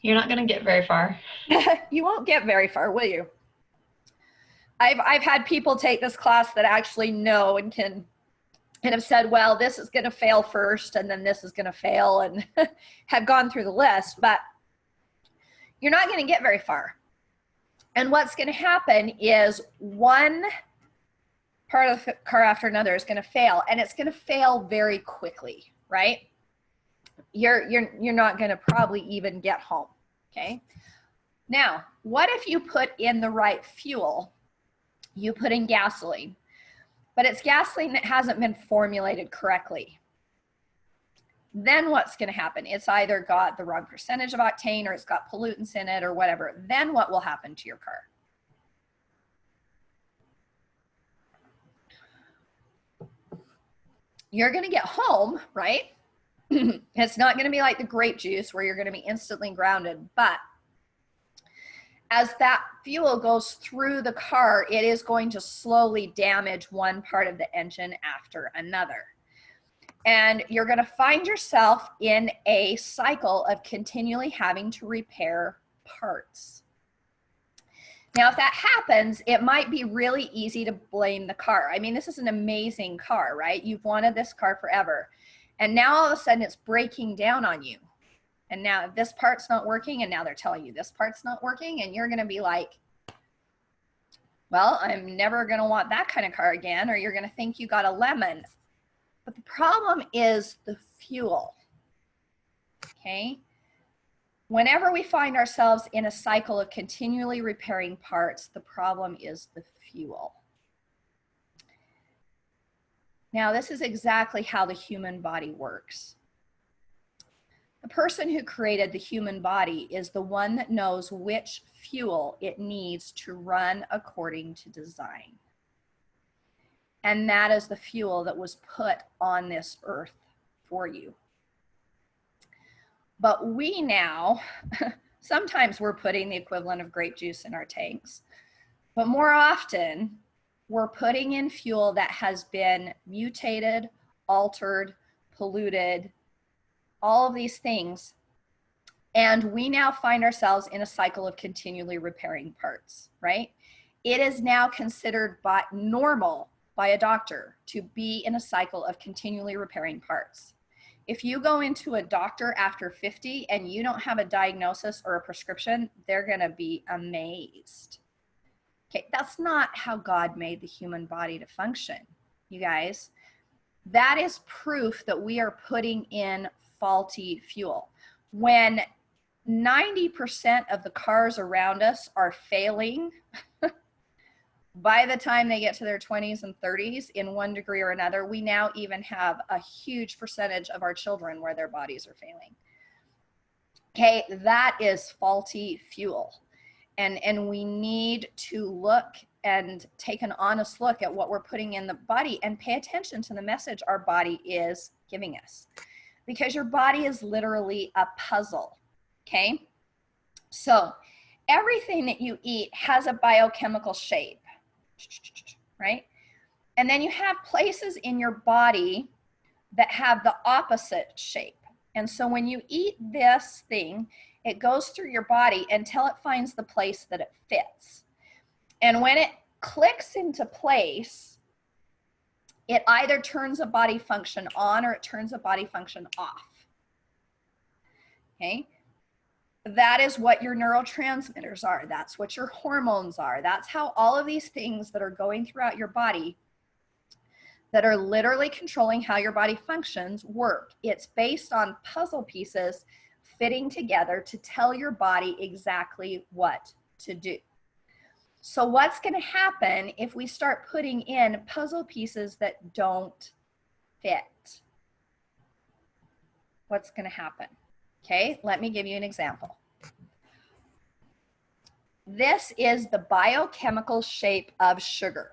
You're not going to get very far. You won't get very far, will you? I've had people take this class that actually know and can and have said, well, this is going to fail first and then this is going to fail, and have gone through the list, but you're not going to get very far. And what's going to happen is one part of the car after another is going to fail, and it's going to fail very quickly, right? You're not going to probably even get home, okay? Now, what if you put in the right fuel? You put in gasoline, but it's gasoline that hasn't been formulated correctly. Then what's going to happen? It's either got the wrong percentage of octane, or it's got pollutants in it, or whatever. Then what will happen to your car? You're going to get home, right? It's not going to be like the grape juice where you're going to be instantly grounded, but as that fuel goes through the car, it is going to slowly damage one part of the engine after another. And you're going to find yourself in a cycle of continually having to repair parts. Now, if that happens, it might be really easy to blame the car. I mean, this is an amazing car, right? You've wanted this car forever. And now all of a sudden it's breaking down on you. And now this part's not working, and now they're telling you this part's not working, and you're going to be like, well, I'm never going to want that kind of car again, or you're going to think you got a lemon. But the problem is the fuel, okay? Whenever we find ourselves in a cycle of continually repairing parts, the problem is the fuel. Now, this is exactly how the human body works. The person who created the human body is the one that knows which fuel it needs to run according to design. And that is the fuel that was put on this earth for you. But we now, sometimes we're putting the equivalent of grape juice in our tanks, but more often we're putting in fuel that has been mutated, altered, polluted, all of these things. And we now find ourselves in a cycle of continually repairing parts, right? It is now considered normal by a doctor to be in a cycle of continually repairing parts. If you go into a doctor after 50 and you don't have a diagnosis or a prescription, they're going to be amazed. Okay, that's not how God made the human body to function, you guys. That is proof that we are putting in faulty fuel. When 90% of the cars around us are failing, By the time they get to their 20s and 30s, in one degree or another, we now even have a huge percentage of our children where their bodies are failing. Okay, that is faulty fuel. And we need to look and take an honest look at what we're putting in the body and pay attention to the message our body is giving us. Because your body is literally a puzzle, okay? So everything that you eat has a biochemical shape, right? And then you have places in your body that have the opposite shape. And so when you eat this thing, it goes through your body until it finds the place that it fits. And when it clicks into place, it either turns a body function on or it turns a body function off. Okay? That is what your neurotransmitters are. That's what your hormones are. That's how all of these things that are going throughout your body that are literally controlling how your body functions work. It's based on puzzle pieces fitting together to tell your body exactly what to do. So what's going to happen if we start putting in puzzle pieces that don't fit? What's going to happen? Okay, let me give you an example. This is the biochemical shape of sugar.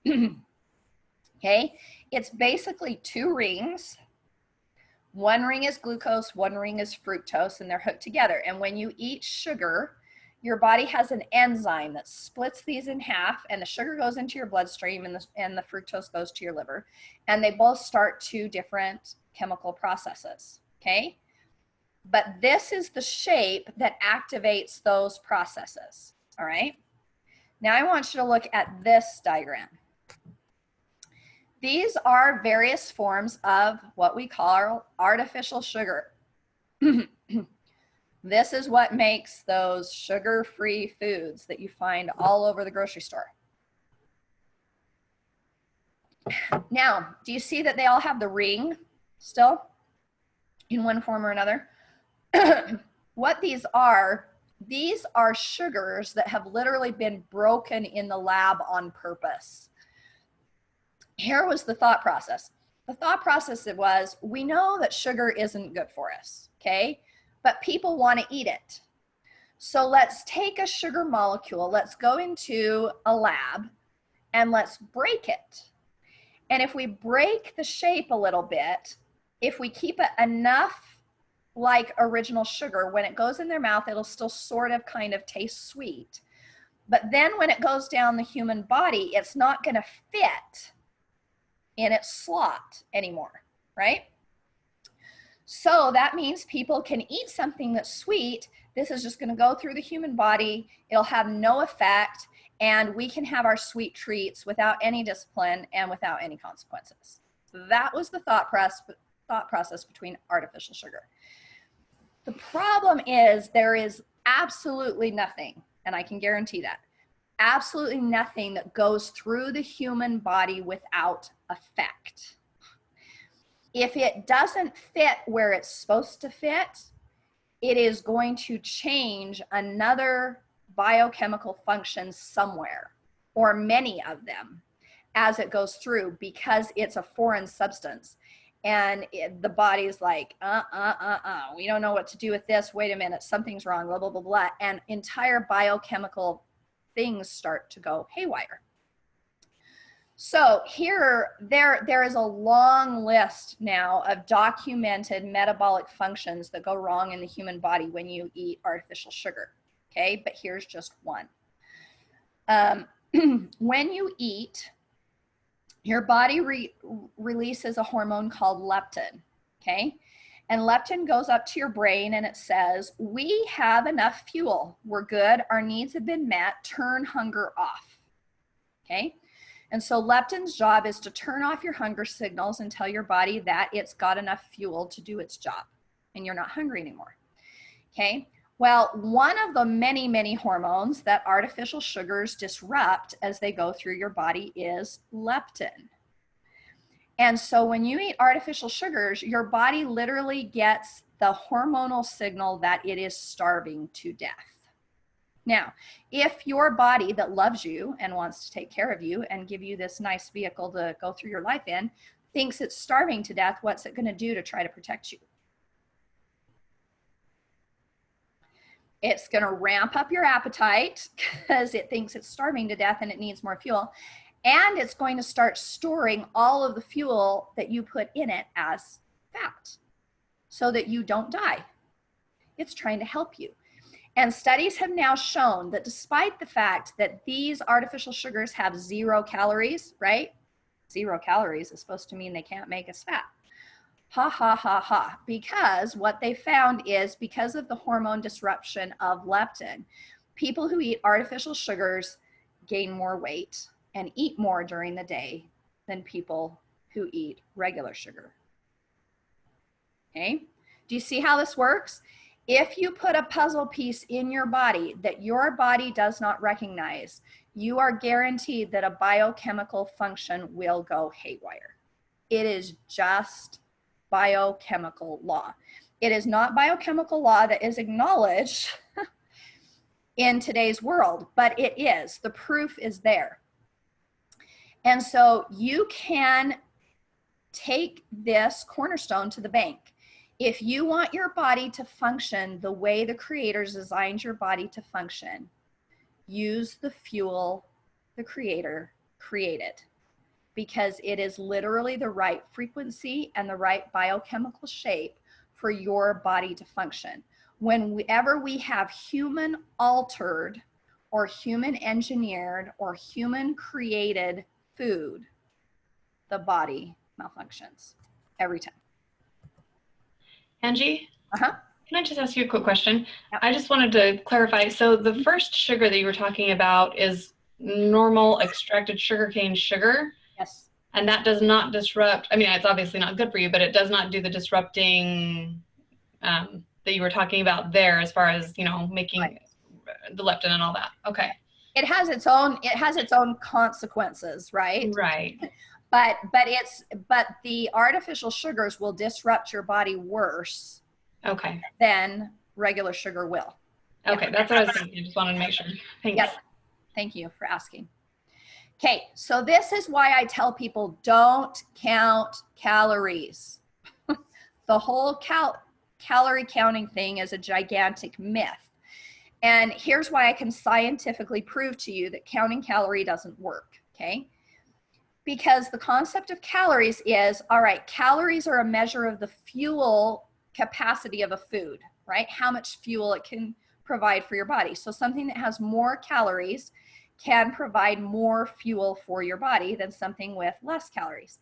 Okay, it's basically two rings. One ring is glucose, one ring is fructose, and they're hooked together. And when you eat sugar, your body has an enzyme that splits these in half, and the sugar goes into your bloodstream and the fructose goes to your liver. And they both start two different chemical processes, okay? But this is the shape that activates those processes, all right? Now I want you to look at this diagram. These are various forms of what we call artificial sugar. This is what makes those sugar-free foods that you find all over the grocery store. Now, do you see that they all have the ring still in one form or another? What these are sugars that have literally been broken in the lab on purpose. Here was the thought process. The thought process was, we know that sugar isn't good for us, okay? But people want to eat it. So let's take a sugar molecule, let's go into a lab and let's break it. And if we break the shape a little bit, if we keep it enough like original sugar, when it goes in their mouth, it'll still sort of kind of taste sweet. But then when it goes down the human body, it's not going to fit in its slot anymore, right? So that means people can eat something that's sweet. This is just going to go through the human body. It'll have no effect, and we can have our sweet treats without any discipline and without any consequences. So that was the thought process between artificial sugar. The problem is there is absolutely nothing, and I can guarantee that, absolutely nothing that goes through the human body without effect. If it doesn't fit where it's supposed to fit, it is going to change another biochemical function somewhere, or many of them, as it goes through, because it's a foreign substance. And the body's like, we don't know what to do with this. Wait a minute, something's wrong, blah, blah, blah, blah. And entire biochemical things start to go haywire. So there is a long list now of documented metabolic functions that go wrong in the human body when you eat artificial sugar, okay? But here's just one. When you eat, your body releases a hormone called leptin, okay? And leptin goes up to your brain and it says, we have enough fuel. We're good. Our needs have been met. Turn hunger off, okay? And so leptin's job is to turn off your hunger signals and tell your body that it's got enough fuel to do its job and you're not hungry anymore, okay? Well, one of the many, many hormones that artificial sugars disrupt as they go through your body is leptin. And so when you eat artificial sugars, your body literally gets the hormonal signal that it is starving to death. Now, if your body that loves you and wants to take care of you and give you this nice vehicle to go through your life in thinks it's starving to death, what's it going to do to try to protect you? It's going to ramp up your appetite because it thinks it's starving to death and it needs more fuel. And it's going to start storing all of the fuel that you put in it as fat so that you don't die. It's trying to help you. And studies have now shown that despite the fact that these artificial sugars have 0 calories, right? 0 calories is supposed to mean they can't make us fat. Ha, ha, ha, ha. Because what they found is because of the hormone disruption of leptin, people who eat artificial sugars gain more weight and eat more during the day than people who eat regular sugar. Okay? Do you see how this works? If you put a puzzle piece in your body that your body does not recognize, you are guaranteed that a biochemical function will go haywire. It is just biochemical law. It is not biochemical law that is acknowledged in today's world, but it is. The proof is there. And so you can take this cornerstone to the bank. If you want your body to function the way the creators designed your body to function, use the fuel the creator created, because it is literally the right frequency and the right biochemical shape for your body to function. Whenever we have human altered or human engineered or human created food, the body malfunctions every time. Angie, Uh-huh. can I just ask you a quick question? Yep. I just wanted to clarify. So the first sugar that you were talking about is normal extracted sugarcane sugar. Yes. And that does not disrupt, I mean, it's obviously not good for you, but it does not do the disrupting that you were talking about there as far as, you know, making Right. the leptin and all that. Okay. It has its own consequences, right? Right. But the artificial sugars will disrupt your body worse Okay. than regular sugar will. Okay, that's what I was thinking. I just wanted to make sure. Thanks. Yep. Thank you for asking. Okay, so this is why I tell people don't count calories. The whole calorie counting thing is a gigantic myth. And here's why I can scientifically prove to you that counting calorie doesn't work, okay? Because the concept of calories is, all right, calories are a measure of the fuel capacity of a food, right? How much fuel it can provide for your body. So something that has more calories can provide more fuel for your body than something with less calories.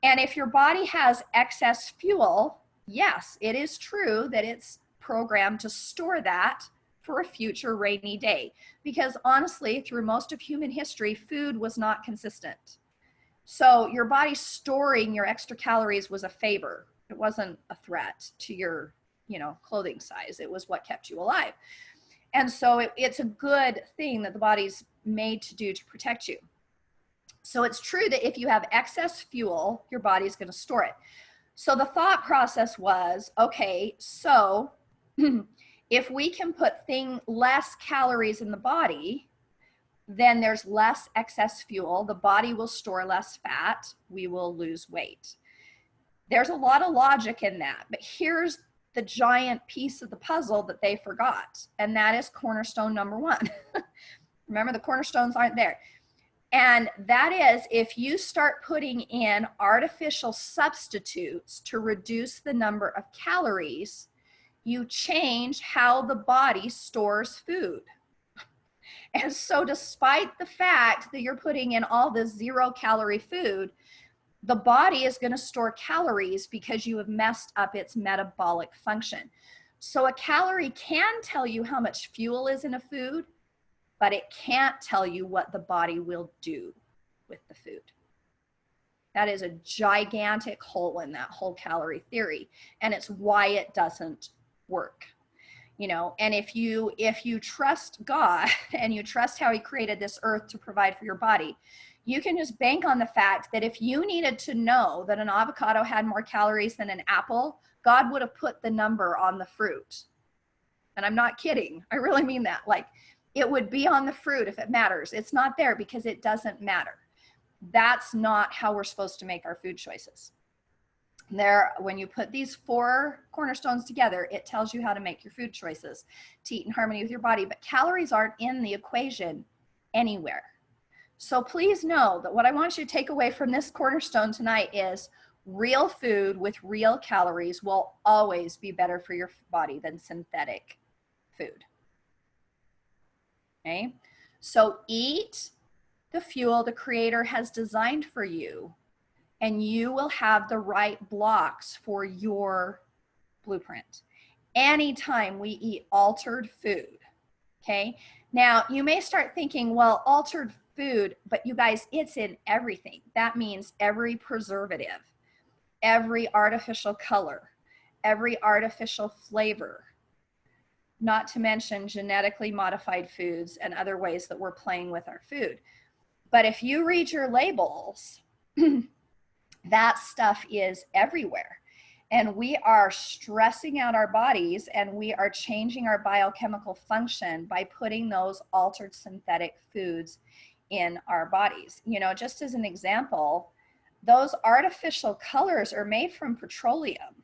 And if your body has excess fuel, yes, it is true that it's programmed to store that for a future rainy day. Because honestly, through most of human history, food was not consistent. So your body storing your extra calories was a favor. It wasn't a threat to your, clothing size. It was what kept you alive. And so it's a good thing that the body's made to do to protect you. So it's true that if you have excess fuel, your body's going to store it. So the thought process was, okay, so if we can put less calories in the body, then there's less excess fuel. The body will store less fat. We will lose weight. There's a lot of logic in that, but here's the giant piece of the puzzle that they forgot, and that is cornerstone number 1. Remember, the cornerstones aren't there. And that is, if you start putting in artificial substitutes to reduce the number of calories, you change how the body stores food. And so despite the fact that you're putting in all this 0 calorie food, the body is going to store calories because you have messed up its metabolic function. So a calorie can tell you how much fuel is in a food, but it can't tell you what the body will do with the food. That is a gigantic hole in that whole calorie theory, and it's why it doesn't work. And if you trust God and you trust how he created this earth to provide for your body, you can just bank on the fact that if you needed to know that an avocado had more calories than an apple, God would have put the number on the fruit. And I'm not kidding. I really mean that. Like, It would be on the fruit if it matters. It's not there because it doesn't matter. That's not how we're supposed to make our food choices. When you put these 4 cornerstones together, it tells you how to make your food choices to eat in harmony with your body. But calories aren't in the equation anywhere. So please know that what I want you to take away from this cornerstone tonight is real food with real calories will always be better for your body than synthetic food. Okay? So eat the fuel the Creator has designed for you, and you will have the right blocks for your blueprint. Anytime we eat altered food, okay? Now, you may start thinking, well, altered food, but you guys, it's in everything. That means every preservative, every artificial color, every artificial flavor, not to mention genetically modified foods and other ways that we're playing with our food. But if you read your labels, that stuff is everywhere. And we are stressing out our bodies, and we are changing our biochemical function by putting those altered synthetic foods in our bodies. You know, just as an example, those artificial colors are made from petroleum.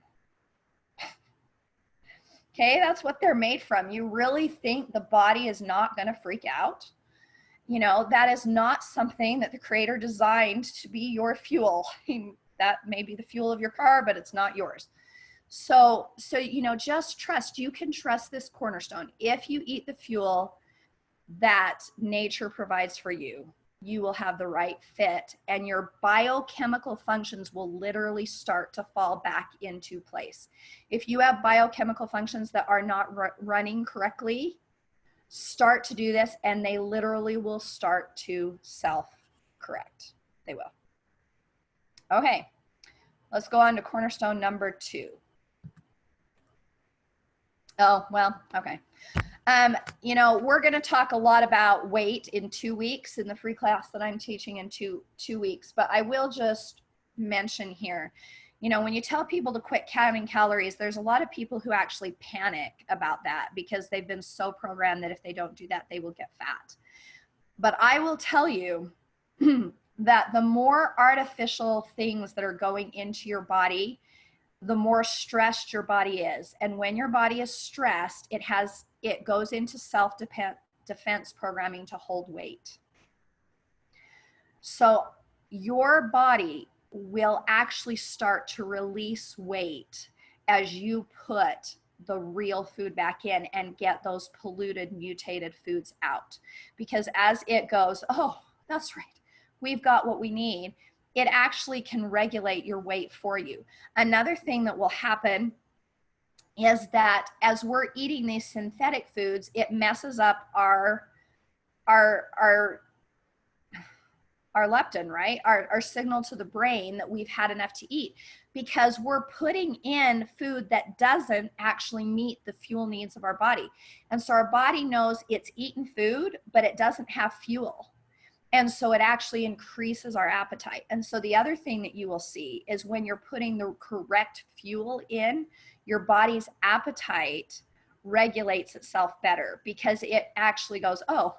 Okay, that's what they're made from. You really think the body is not going to freak out? You know, that is not something that the Creator designed to be your fuel. That may be the fuel of your car, but it's not yours. So, you know, just trust. You can trust this cornerstone. If you eat the fuel that nature provides for you, you will have the right fit, and your biochemical functions will literally start to fall back into place. If you have biochemical functions that are not running correctly, start to do this, and they literally will start to self-correct. They will. Okay, let's go on to cornerstone number 2. Oh, well, okay. You know, we're going to talk a lot about weight in 2 weeks in the free class that I'm teaching in two weeks, but I will just mention here, you know, when you tell people to quit counting calories, there's a lot of people who actually panic about that because they've been so programmed that if they don't do that, they will get fat. But I will tell you that the more artificial things that are going into your body, the more stressed your body is. And when your body is stressed, it goes into self-defense programming to hold weight. So your body will actually start to release weight as you put the real food back in and get those polluted, mutated foods out. Because as it goes, oh, that's right, we've got what we need, it actually can regulate your weight for you. Another thing that will happen is that as we're eating these synthetic foods, it messes up our leptin, right? Our signal to the brain that we've had enough to eat, because we're putting in food that doesn't actually meet the fuel needs of our body. And so our body knows it's eaten food, but it doesn't have fuel. And so it actually increases our appetite. And so the other thing that you will see is when you're putting the correct fuel in, your body's appetite regulates itself better, because it actually goes, oh,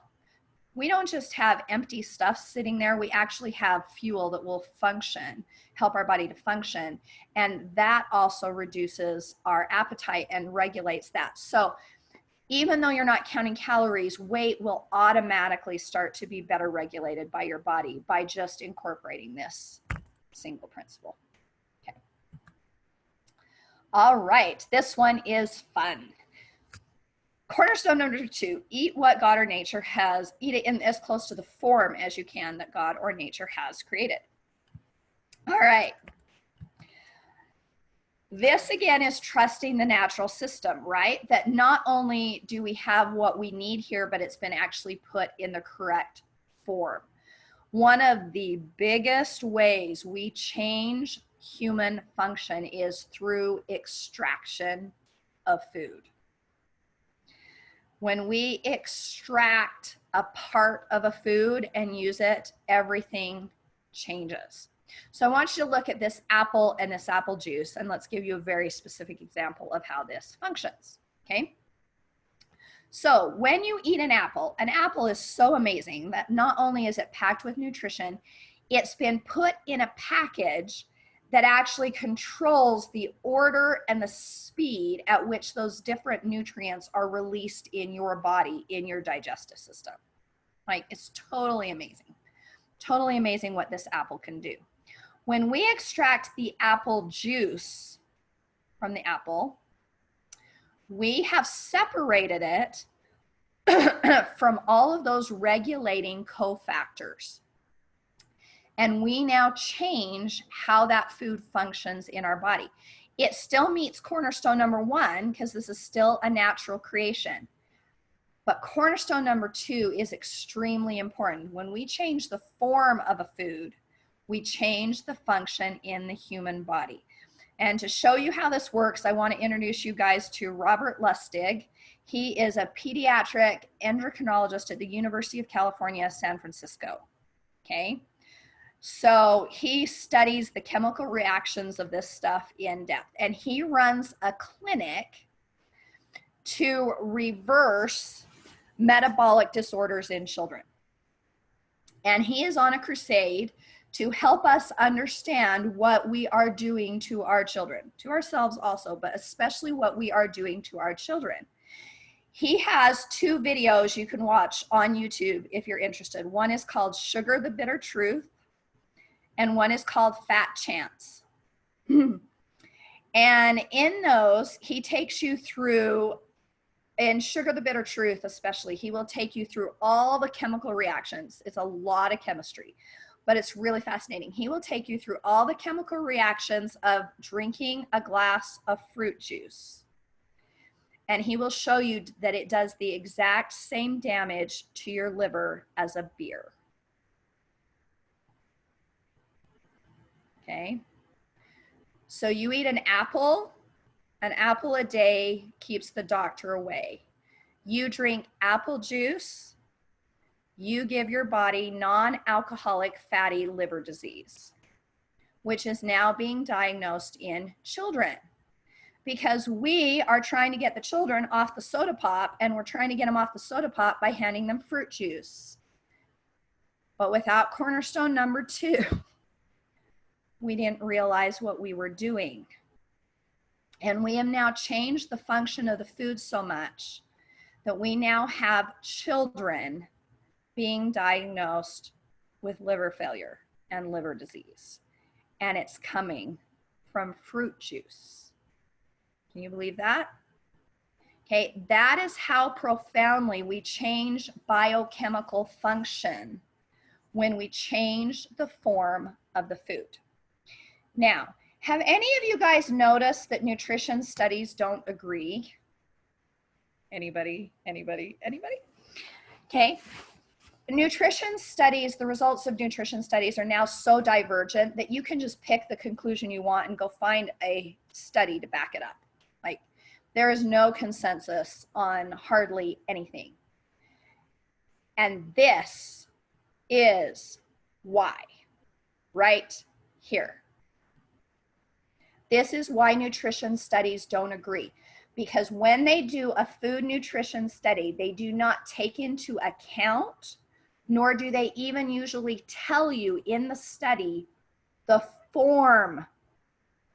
we don't just have empty stuff sitting there. We actually have fuel that will function, help our body to function. And that also reduces our appetite and regulates that. So even though you're not counting calories, weight will automatically start to be better regulated by your body by just incorporating this single principle. Okay. All right, this one is fun. Cornerstone number 2, eat what God or nature has, eat it in as close to the form as you can that God or nature has created. All right. This again is trusting the natural system, right? That not only do we have what we need here, but it's been actually put in the correct form. One of the biggest ways we change human function is through extraction of food. When we extract a part of a food and use it, everything changes. So I want you to look at this apple and this apple juice, and let's give you a very specific example of how this functions, okay? So when you eat an apple is so amazing that not only is it packed with nutrition, it's been put in a package that actually controls the order and the speed at which those different nutrients are released in your body, in your digestive system. Like, it's totally amazing. Totally amazing what this apple can do. When we extract the apple juice from the apple, we have separated it from all of those regulating cofactors. And we now change how that food functions in our body. It still meets cornerstone number 1 because this is still a natural creation. But cornerstone number 2 is extremely important. When we change the form of a food, we change the function in the human body. And to show you how this works, I want to introduce you guys to Robert Lustig. He is a pediatric endocrinologist at the University of California, San Francisco. Okay. So he studies the chemical reactions of this stuff in depth, and he runs a clinic to reverse metabolic disorders in children. And he is on a crusade to help us understand what we are doing to our children, to ourselves also, but especially what we are doing to our children. He has 2 videos you can watch on YouTube if you're interested. One is called Sugar the Bitter Truth, and one is called Fat Chance. And in those, he takes you through, in Sugar the Bitter Truth especially, he will take you through all the chemical reactions. It's a lot of chemistry, but it's really fascinating. He will take you through all the chemical reactions of drinking a glass of fruit juice. And he will show you that it does the exact same damage to your liver as a beer. Okay. So you eat an apple a day keeps the doctor away. You drink apple juice, you give your body non-alcoholic fatty liver disease, which is now being diagnosed in children, because we are trying to get the children off the soda pop, and we're trying to get them off the soda pop by handing them fruit juice. But without cornerstone number 2, we didn't realize what we were doing. And we have now changed the function of the food so much that we now have children being diagnosed with liver failure and liver disease. And it's coming from fruit juice. Can you believe that? Okay, that is how profoundly we change biochemical function when we change the form of the food. Now, have any of you guys noticed that nutrition studies don't agree? Anybody? Okay. Nutrition studies, the results of nutrition studies are now so divergent that you can just pick the conclusion you want and go find a study to back it up. Like, there is no consensus on hardly anything. And this is why, right here. This is why nutrition studies don't agree, because when they do a food nutrition study, they do not take into account, nor do they even usually tell you in the study the form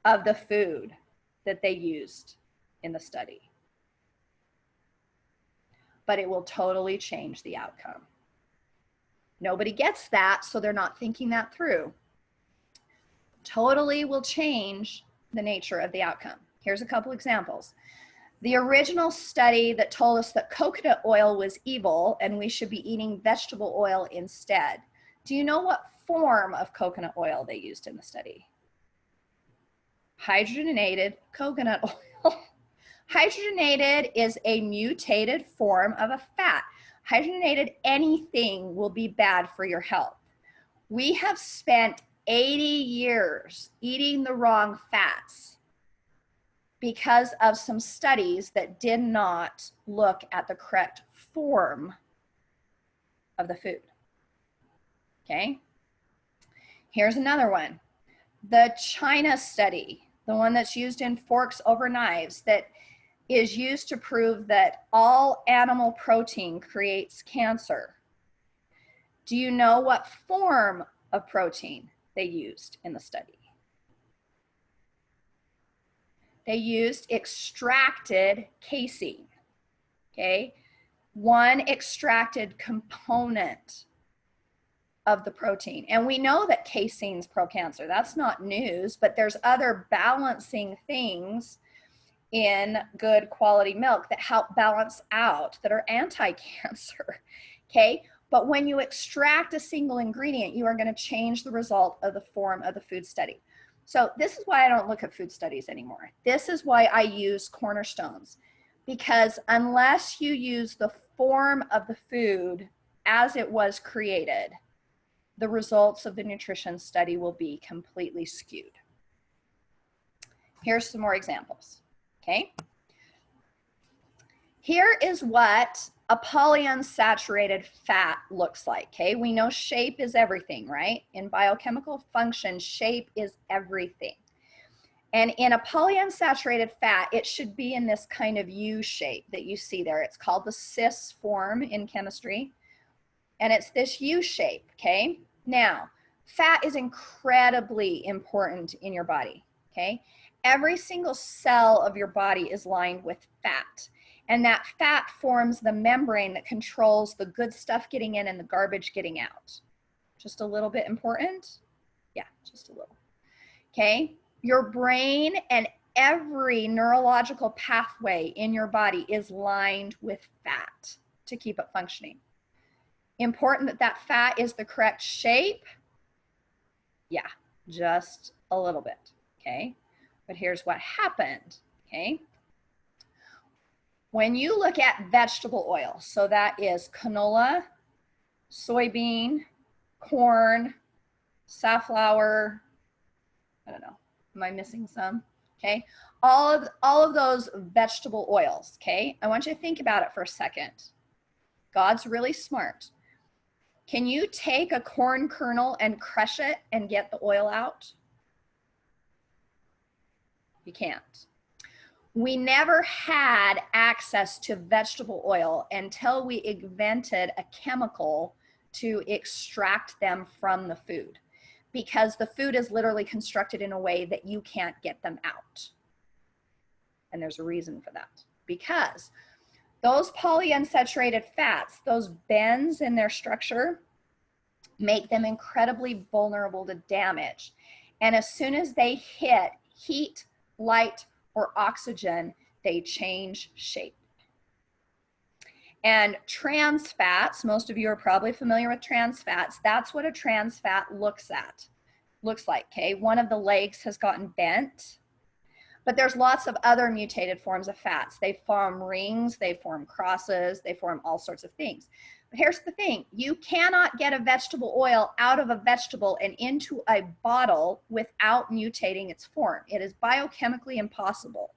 of the food that they used in the study. But it will totally change the outcome. Nobody gets that, so they're not thinking that through. Totally will change the nature of the outcome. Here's a couple examples. The original study that told us that coconut oil was evil and we should be eating vegetable oil instead. Do you know what form of coconut oil they used in the study? Hydrogenated coconut oil. Hydrogenated is a mutated form of a fat. Hydrogenated anything will be bad for your health. We have spent 80 years eating the wrong fats because of some studies that did not look at the correct form of the food. Okay. Here's another one. The China study, the one that's used in forks over knives, that is used to prove that all animal protein creates cancer. Do you know what form of protein they used in the study? They used extracted casein, okay? One extracted component of the protein. And we know that casein's pro-cancer. That's not news, but there's other balancing things in good quality milk that help balance out, that are anti-cancer, okay? But when you extract a single ingredient, you are going to change the result of the form of the food study. So this is why I don't look at food studies anymore. This is why I use cornerstones, because unless you use the form of the food as it was created, the results of the nutrition study will be completely skewed. Here's some more examples, okay? Here is what a polyunsaturated fat looks like, okay? We know shape is everything, right? In biochemical function, shape is everything. And in a polyunsaturated fat, it should be in this kind of U shape that you see there. It's called the cis form in chemistry. And it's this U shape, okay? Now, fat is incredibly important in your body, okay? Every single cell of your body is lined with fat. And that fat forms the membrane that controls the good stuff getting in and the garbage getting out. Just a little bit important? Yeah, just a little. Okay? Your brain and every neurological pathway in your body is lined with fat to keep it functioning. Important that that fat is the correct shape? Yeah, just a little bit, okay? But here's what happened, okay? When you look at vegetable oil, so that is canola, soybean, corn, safflower, I don't know, am I missing some? Okay, all of those vegetable oils, okay? I want you to think about it for a second. God's really smart. Can you take a corn kernel and crush it and get the oil out? You can't. We never had access to vegetable oil until we invented a chemical to extract them from the food, because the food is literally constructed in a way that you can't get them out. And there's a reason for that, because those polyunsaturated fats, those bends in their structure, make them incredibly vulnerable to damage. And as soon as they hit heat, light, or oxygen, they change shape. And trans fats, most of you are probably familiar with trans fats. That's what a trans fat looks like, okay? One of the legs has gotten bent, but there's lots of other mutated forms of fats. They form rings, they form crosses, they form all sorts of things. But here's the thing, you cannot get a vegetable oil out of a vegetable and into a bottle without mutating its form. It is biochemically impossible.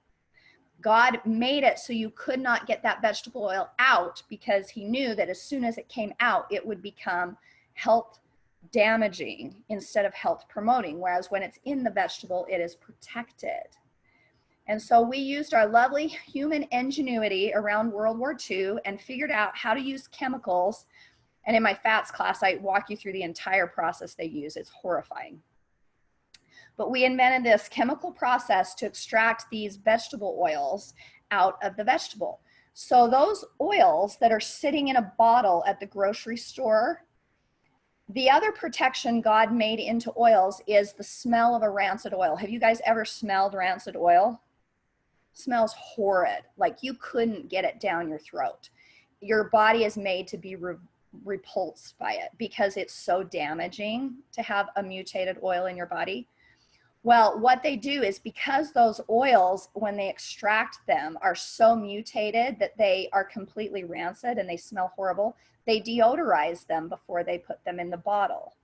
God made it so you could not get that vegetable oil out, because he knew that as soon as it came out, it would become health damaging instead of health promoting, whereas when it's in the vegetable, it is protected. And so we used our lovely human ingenuity around World War II and figured out how to use chemicals. And in my fats class, I walk you through the entire process they use. It's horrifying. But we invented this chemical process to extract these vegetable oils out of the vegetable. So those oils that are sitting in a bottle at the grocery store, the other protection God made into oils is the smell of a rancid oil. Have you guys ever smelled rancid oil? Smells horrid, like you couldn't get it down your throat. Your body is made to be repulsed by it because it's so damaging to have a mutated oil in your body. Well, what they do is, because those oils, when they extract them, are so mutated that they are completely rancid and they smell horrible, they deodorize them before they put them in the bottle,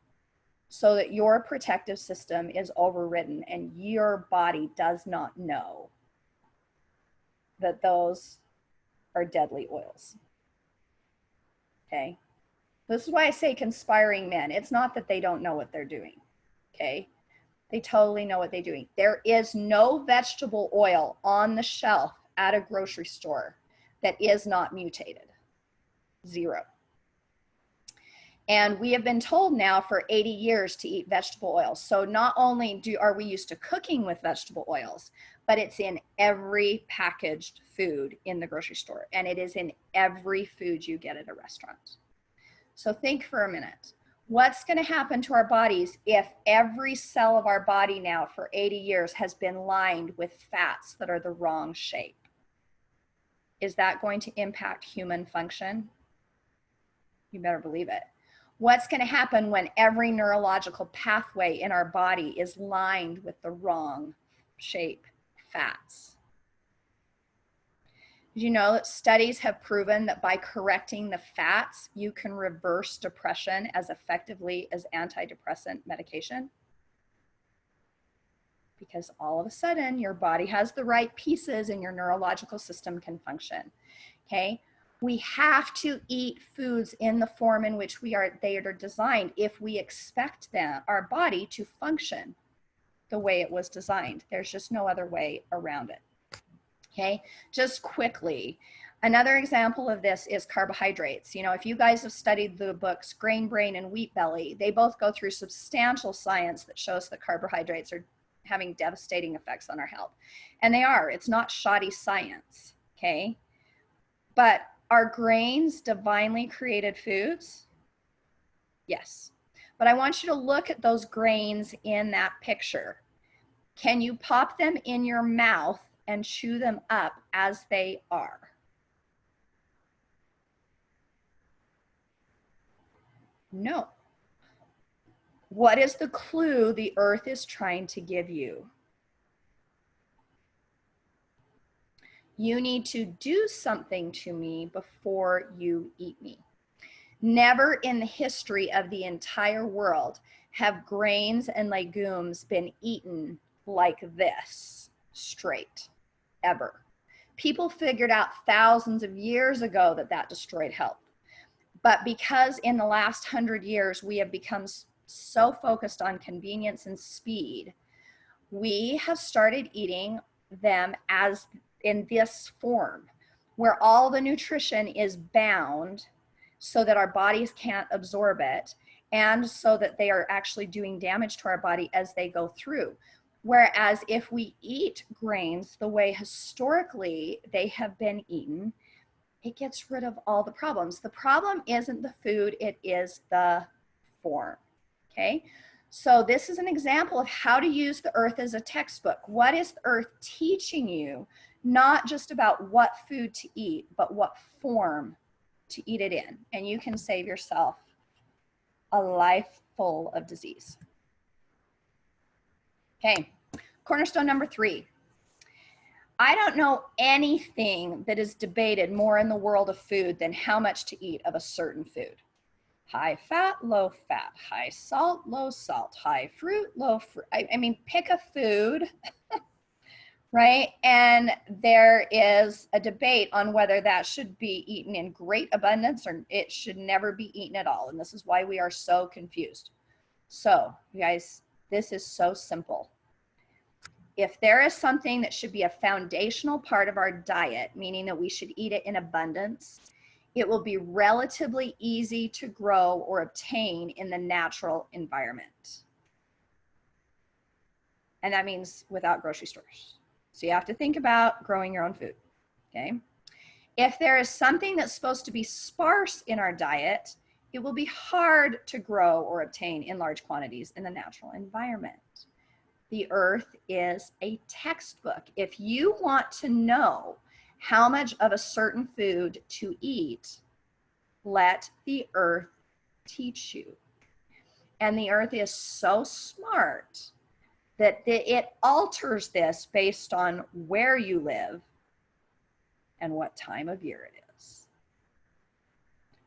so that your protective system is overridden and your body does not know that those are deadly oils. Okay? This is why I say conspiring men. It's not that they don't know what they're doing. Okay? They totally know what they're doing. There is no vegetable oil on the shelf at a grocery store that is not mutated? Zero. And we have been told now for 80 years to eat vegetable oils. So not only are we used to cooking with vegetable oils, but it's in every packaged food in the grocery store. And it is in every food you get at a restaurant. So think for a minute. What's going to happen to our bodies if every cell of our body now for 80 years has been lined with fats that are the wrong shape? Is that going to impact human function? You better believe it. What's going to happen when every neurological pathway in our body is lined with the wrong shape fats? Did you know that studies have proven that by correcting the fats, you can reverse depression as effectively as antidepressant medication? Because all of a sudden your body has the right pieces and your neurological system can function. Okay? We have to eat foods in the form in which they are designed if we expect our body to function the way it was designed. There's just no other way around it. Okay, just quickly, another example of this is carbohydrates. You know, if you guys have studied the books Grain Brain and Wheat Belly, they both go through substantial science that shows that carbohydrates are having devastating effects on our health. And they are. It's not shoddy science. Okay, but are grains divinely created foods? Yes. But I want you to look at those grains in that picture. Can you pop them in your mouth and chew them up as they are? No. What is the clue the earth is trying to give you? You need to do something to me before you eat me. Never in the history of the entire world have grains and legumes been eaten like this, straight, ever. People figured out thousands of years ago that that destroyed health. But because in the last 100 years, we have become so focused on convenience and speed, we have started eating them as in this form, where all the nutrition is bound so that our bodies can't absorb it, and so that they are actually doing damage to our body as they go through. Whereas if we eat grains the way historically they have been eaten, it gets rid of all the problems. The problem isn't the food, it is the form, okay? So this is an example of how to use the earth as a textbook. What is the earth teaching you? Not just about what food to eat, but what form to eat it in. And you can save yourself a life full of disease. Okay, cornerstone number 3. I don't know anything that is debated more in the world of food than how much to eat of a certain food. High fat, low fat, high salt, low salt, high fruit, low fruit. I mean, pick a food, right? And there is a debate on whether that should be eaten in great abundance or it should never be eaten at all. And this is why we are so confused. So, you guys, this is so simple. If there is something that should be a foundational part of our diet, meaning that we should eat it in abundance, it will be relatively easy to grow or obtain in the natural environment. And that means without grocery stores. So you have to think about growing your own food, okay? If there is something that's supposed to be sparse in our diet, it will be hard to grow or obtain in large quantities in the natural environment. The earth is a textbook. If you want to know how much of a certain food to eat, let the earth teach you. And the earth is so smart that it alters this based on where you live and what time of year it is.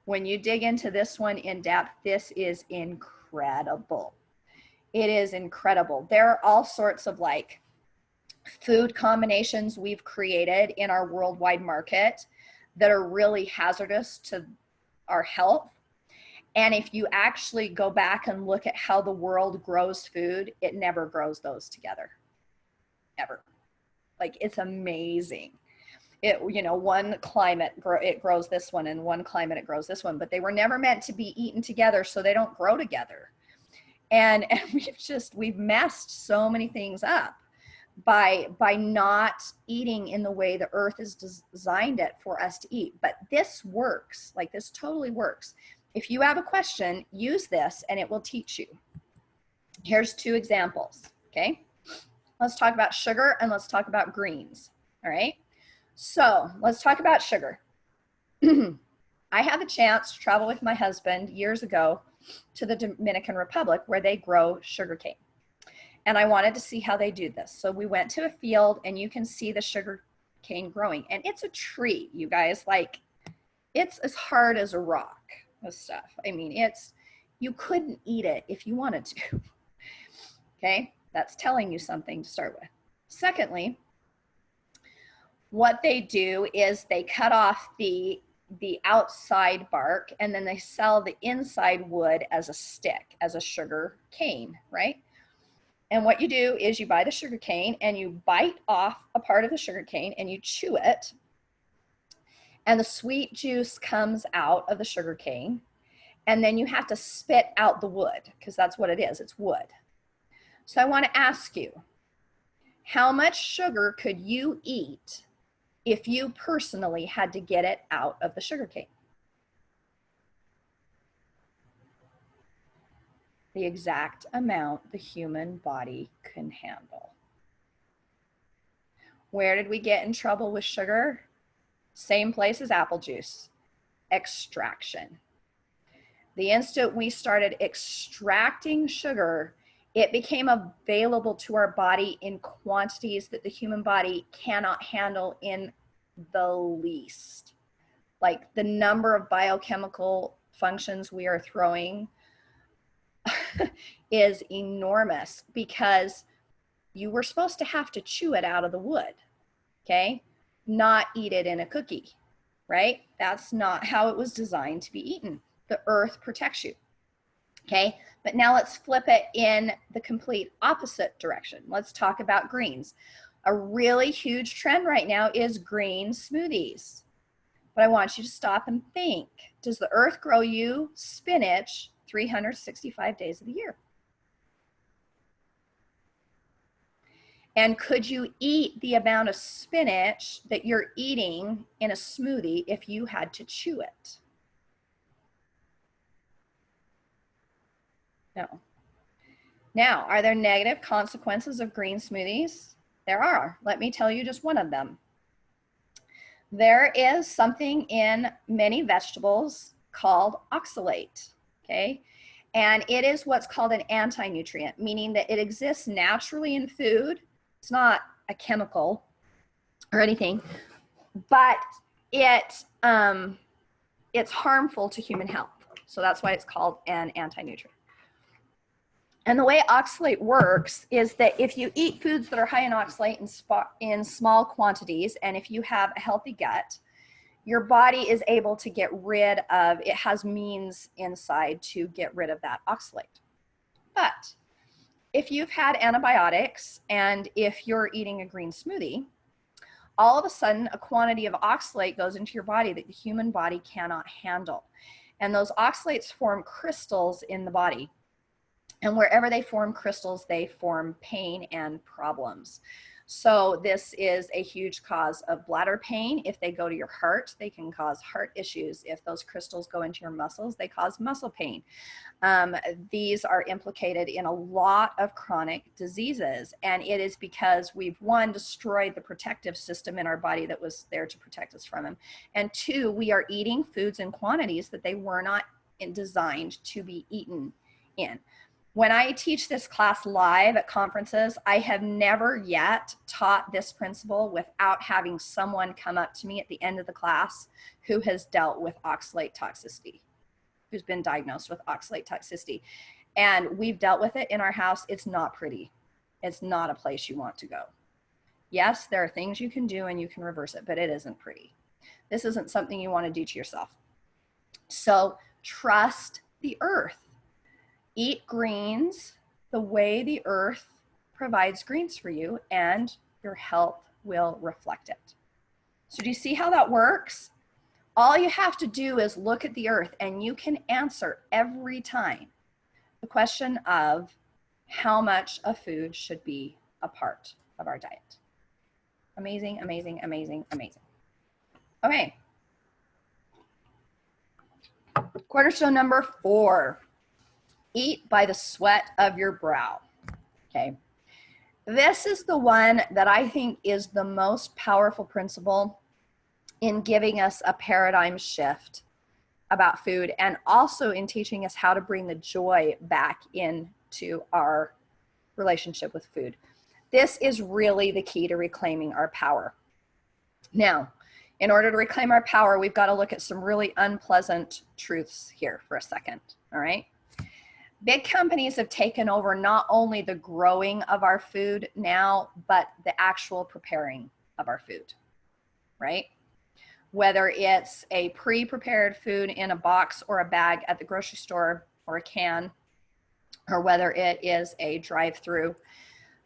When you dig into this one in depth, this is incredible. It is incredible. There are all sorts of like food combinations we've created in our worldwide market that are really hazardous to our health. And if you actually go back and look at how the world grows food, it never grows those together, ever. Like, it's amazing. It, you know, one climate it grows this one, and one climate it grows this one, but they were never meant to be eaten together, so they don't grow together. And we've messed so many things up by not eating in the way the earth has designed it for us to eat. But this works, like this totally works. If you have a question, use this and it will teach you. Here's 2 examples, okay? Let's talk about sugar and let's talk about greens, all right? So let's talk about sugar. I had the chance to travel with my husband years ago to the Dominican Republic where they grow sugarcane. And I wanted to see how they do this. So we went to a field and you can see the sugarcane growing. And it's a tree, you guys. Like, it's as hard as a rock, this stuff. I mean, you couldn't eat it if you wanted to. Okay, that's telling you something to start with. Secondly, what they do is they cut off the outside bark and then they sell the inside wood as a stick, as a sugar cane, right? And what you do is you buy the sugar cane and you bite off a part of the sugar cane and you chew it, and the sweet juice comes out of the sugar cane, and then you have to spit out the wood, because that's what it is, it's wood. So I want to ask you, how much sugar could you eat if you personally had to get it out of the sugar cane? The exact amount the human body can handle. Where did we get in trouble with sugar? Same place as apple juice, extraction. The instant we started extracting sugar, it became available to our body in quantities that the human body cannot handle in the least. Like, the number of biochemical functions we are throwing is enormous, because you were supposed to have to chew it out of the wood, okay? Not eat it in a cookie, right? That's not how it was designed to be eaten. The earth protects you, okay? But now let's flip it in the complete opposite direction. Let's talk about greens. A really huge trend right now is green smoothies. But I want you to stop and think. Does the earth grow you spinach 365 days of the year? And could you eat the amount of spinach that you're eating in a smoothie if you had to chew it? No. Now, are there negative consequences of green smoothies? There are. Let me tell you just one of them. There is something in many vegetables called oxalate, okay? And it is what's called an anti-nutrient, meaning that it exists naturally in food. It's not a chemical or anything, but it's harmful to human health. So that's why it's called an anti-nutrient. And the way oxalate works is that if you eat foods that are high in oxalate in small quantities, and if you have a healthy gut, your body is able to get rid of, it has means inside to get rid of that oxalate. But if you've had antibiotics and if you're eating a green smoothie, all of a sudden a quantity of oxalate goes into your body that the human body cannot handle. And those oxalates form crystals in the body. And wherever they form crystals, they form pain and problems. So this is a huge cause of bladder pain. If they go to your heart, they can cause heart issues. If those crystals go into your muscles, they cause muscle pain. These are implicated in a lot of chronic diseases. And it is because we've, one, destroyed the protective system in our body that was there to protect us from them. And two, we are eating foods in quantities that they were not designed to be eaten in. When I teach this class live at conferences, I have never yet taught this principle without having someone come up to me at the end of the class who has dealt with oxalate toxicity, who's been diagnosed with oxalate toxicity. And we've dealt with it in our house. It's not pretty. It's not a place you want to go. Yes, there are things you can do and you can reverse it, but it isn't pretty. This isn't something you want to do to yourself. So trust the earth. Eat greens the way the earth provides greens for you, and your health will reflect it. So do you see how that works? All you have to do is look at the earth and you can answer every time the question of how much of food should be a part of our diet. Amazing, amazing, amazing, amazing. Okay. Cornerstone number 4, eat by the sweat of your brow. Okay. This is the one that I think is the most powerful principle in giving us a paradigm shift about food, and also in teaching us how to bring the joy back into our relationship with food. This is really the key to reclaiming our power. Now, in order to reclaim our power, we've got to look at some really unpleasant truths here for a second, all right? Big companies have taken over not only the growing of our food now, but the actual preparing of our food, right? Whether it's a pre-prepared food in a box or a bag at the grocery store or a can, or whether it is a drive-through.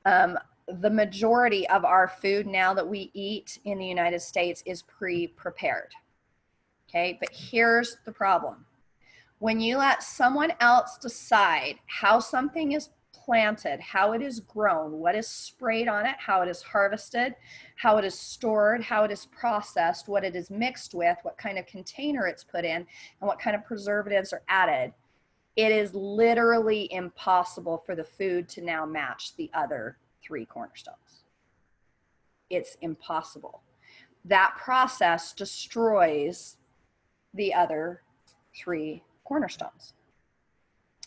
The majority of our food now that we eat in the United States is pre-prepared, okay? But here's the problem. When you let someone else decide how something is planted, how it is grown, what is sprayed on it, how it is harvested, how it is stored, how it is processed, what it is mixed with, what kind of container it's put in, and what kind of preservatives are added, it is literally impossible for the food to now match the other 3 cornerstones. It's impossible. That process destroys the other 3 cornerstones.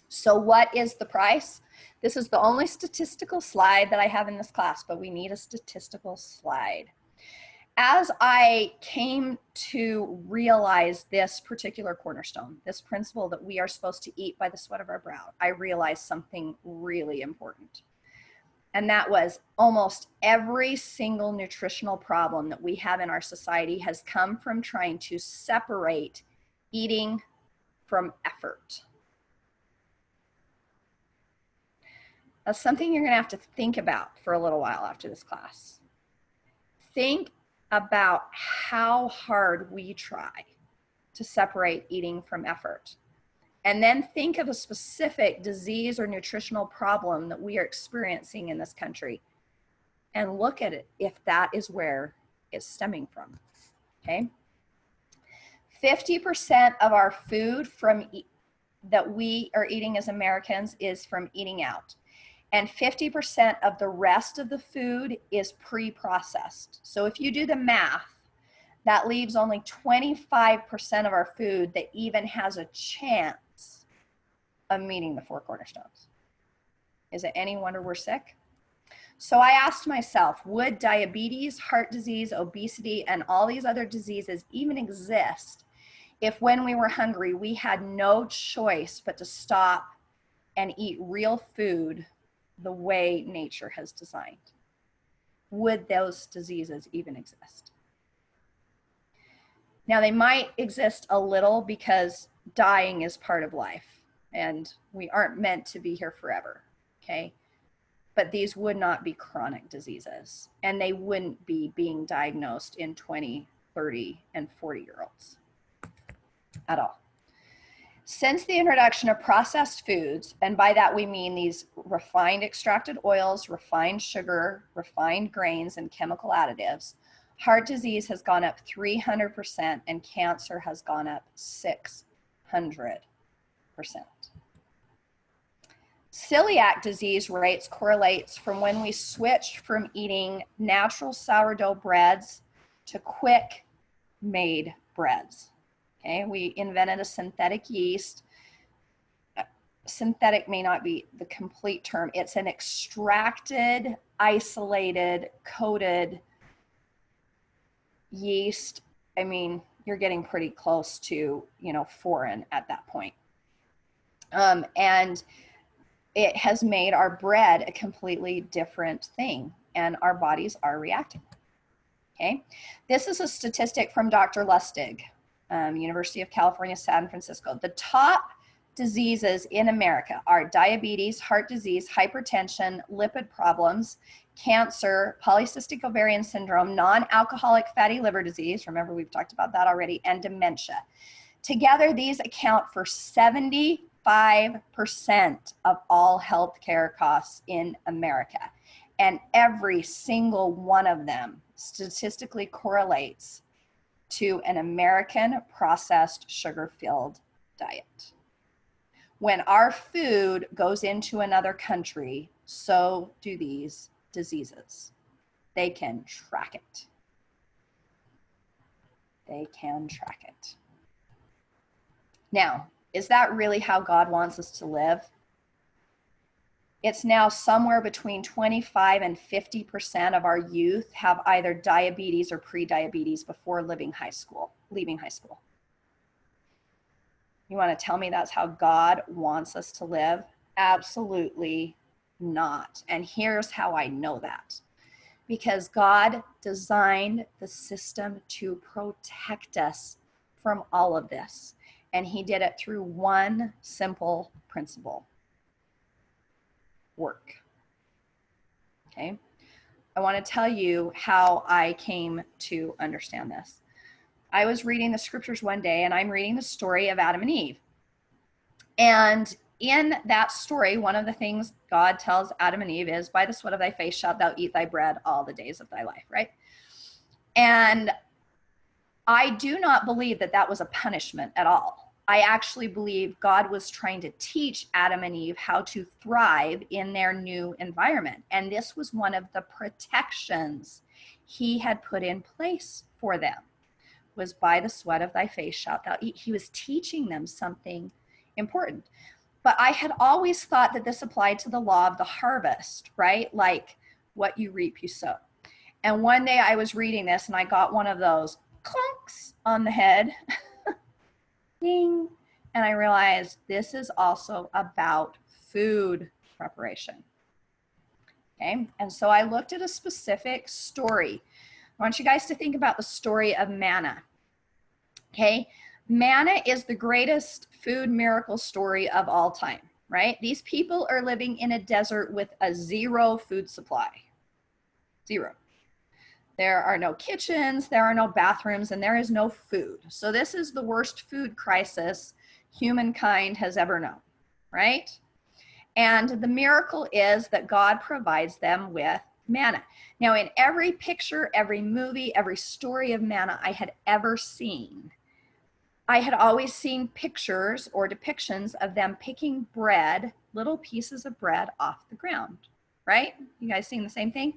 So what is the price? This is the only statistical slide that I have in this class, but we need a statistical slide. As I came to realize this particular cornerstone, this principle that we are supposed to eat by the sweat of our brow, I realized something really important. And that was almost every single nutritional problem that we have in our society has come from trying to separate eating from effort. That's something you're going to have to think about for a little while after this class. Think about how hard we try to separate eating from effort. And then think of a specific disease or nutritional problem that we are experiencing in this country and look at it if that is where it's stemming from, okay? 50% of our food that we are eating as Americans is from eating out. And 50% of the rest of the food is pre-processed. So if you do the math, that leaves only 25% of our food that even has a chance of meeting the 4 cornerstones. Is it any wonder we're sick? So I asked myself, would diabetes, heart disease, obesity, and all these other diseases even exist if when we were hungry, we had no choice but to stop and eat real food the way nature has designed? Would those diseases even exist? Now, they might exist a little because dying is part of life and we aren't meant to be here forever, okay? But these would not be chronic diseases and they wouldn't be being diagnosed in 20, 30, and 40-year-olds at all. Since the introduction of processed foods, and by that we mean these refined extracted oils, refined sugar, refined grains, and chemical additives, heart disease has gone up 300% and cancer has gone up 600%. Celiac disease rates correlates from when we switched from eating natural sourdough breads to quick made breads. Okay, we invented a synthetic yeast. Synthetic may not be the complete term. It's an extracted, isolated, coated yeast. I mean, you're getting pretty close to, foreign at that point. And it has made our bread a completely different thing, and our bodies are reacting. Okay, this is a statistic from Dr. Lustig. University of California, San Francisco. The top diseases in America are diabetes, heart disease, hypertension, lipid problems, cancer, polycystic ovarian syndrome, non-alcoholic fatty liver disease, remember we've talked about that already, and dementia. Together, these account for 75% of all healthcare costs in America. And every single one of them statistically correlates to an American processed sugar-filled diet. When our food goes into another country, so do these diseases. They can track it. They can track it. Now, is that really how God wants us to live? It's now somewhere between 25 and 50% of our youth have either diabetes or pre-diabetes before leaving high school. You want to tell me that's how God wants us to live? Absolutely not. And here's how I know that. Because God designed the system to protect us from all of this. And he did it through one simple principle: work. Okay. I want to tell you how I came to understand this. I was reading the scriptures one day, and I'm reading the story of Adam and Eve. And in that story, one of the things God tells Adam and Eve is, by the sweat of thy face shalt thou eat thy bread all the days of thy life, right? And I do not believe that that was a punishment at all. I actually believe God was trying to teach Adam and Eve how to thrive in their new environment. And this was one of the protections he had put in place for them, was by the sweat of thy face shalt thou eat. He was teaching them something important. But I had always thought that this applied to the law of the harvest, right? Like what you reap, you sow. And one day I was reading this and I got one of those clunks on the head. Ding. And I realized this is also about food preparation. Okay. And so I looked at a specific story. I want you guys to think about the story of manna. Okay. Manna is the greatest food miracle story of all time, right? These people are living in a desert with a zero food supply. Zero. There are no kitchens, there are no bathrooms, and there is no food. So this is the worst food crisis humankind has ever known, right? And the miracle is that God provides them with manna. Now, in every picture, every movie, every story of manna I had ever seen, I had always seen pictures or depictions of them picking bread, little pieces of bread off the ground, right? You guys seen the same thing?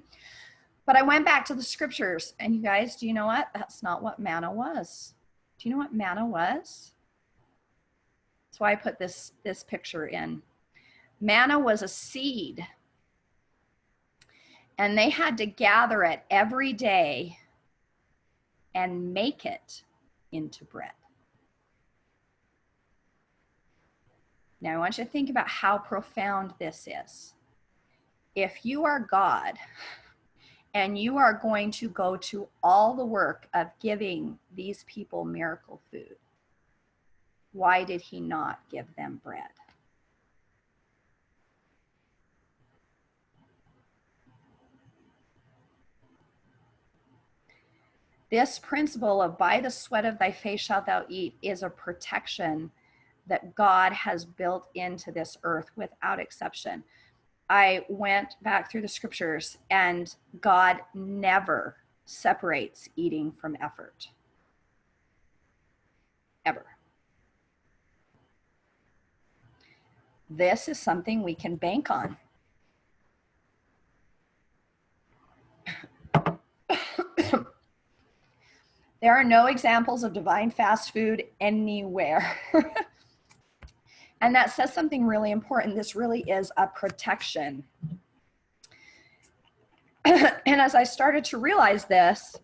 But I went back to the scriptures, and you guys, do you know what? That's not what manna was. Do you know what manna was? That's why I put this picture in. Manna was a seed, and they had to gather it every day and make it into bread. Now, I want you to think about how profound this is. If you are God, and you are going to go to all the work of giving these people miracle food, why did he not give them bread? This principle of by the sweat of thy face shalt thou eat is a protection that God has built into this earth without exception. I went back through the scriptures, and God never separates eating from effort. Ever. This is something we can bank on. There are no examples of divine fast food anywhere. And that says something really important. This really is a protection. And as I started to realize this,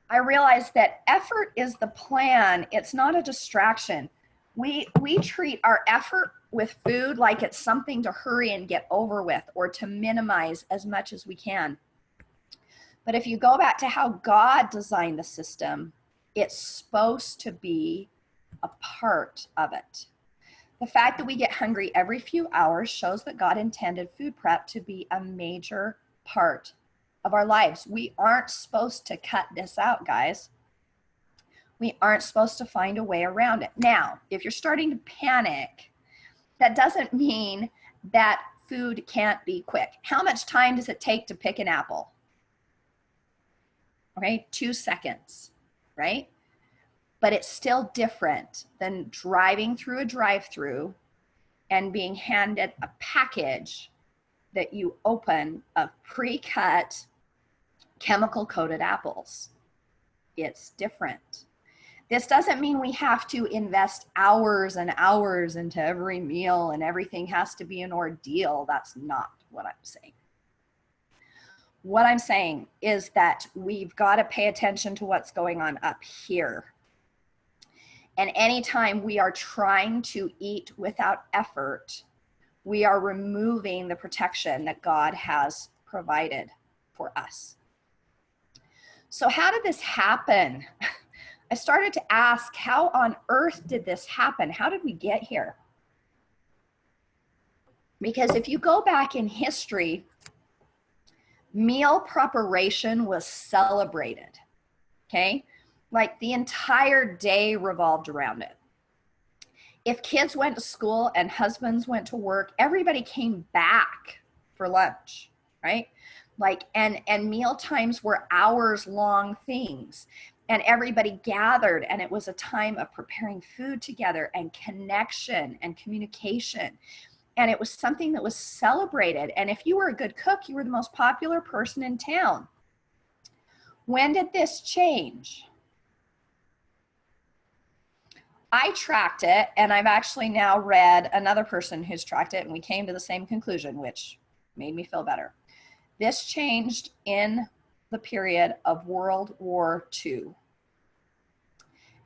I realized that effort is the plan. It's not a distraction. We treat our effort with food like it's something to hurry and get over with, or to minimize as much as we can. But if you go back to how God designed the system, it's supposed to be a part of it. The fact that we get hungry every few hours shows that God intended food prep to be a major part of our lives. We aren't supposed to cut this out, guys. We aren't supposed to find a way around it. Now, if you're starting to panic, that doesn't mean that food can't be quick. How much time does it take to pick an apple? Okay, 2 seconds, right? But it's still different than driving through a drive-through and being handed a package that you open of pre-cut, chemical-coated apples. It's different. This doesn't mean we have to invest hours and hours into every meal and everything has to be an ordeal. That's not what I'm saying. What I'm saying is that we've got to pay attention to what's going on up here. And anytime we are trying to eat without effort, we are removing the protection that God has provided for us. So how did this happen? I started to ask, how on earth did this happen? How did we get here? Because if you go back in history, meal preparation was celebrated, okay? Like the entire day revolved around it. If kids went to school and husbands went to work, everybody came back for lunch, right? Like, and meal times were hours long things. And everybody gathered, and it was a time of preparing food together and connection and communication. And it was something that was celebrated. And if you were a good cook, you were the most popular person in town. When did this change? I tracked it, and I've actually now read another person who's tracked it, and we came to the same conclusion, which made me feel better. This changed in the period of World War II,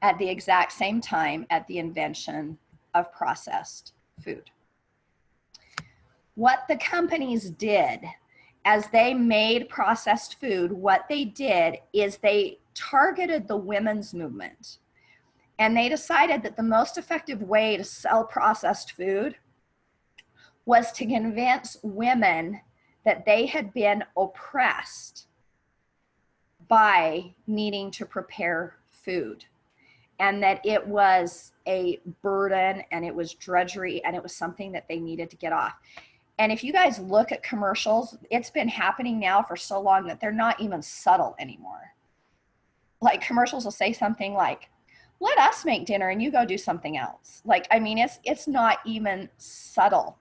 at the exact same time at the invention of processed food. What the companies did as they made processed food, what they did is they targeted the women's movement. And they decided that the most effective way to sell processed food was to convince women that they had been oppressed by needing to prepare food, and that it was a burden and it was drudgery and it was something that they needed to get off. And if you guys look at commercials, it's been happening now for so long that they're not even subtle anymore. Like commercials will say something like, let us make dinner and you go do something else. Like, I mean, it's not even subtle.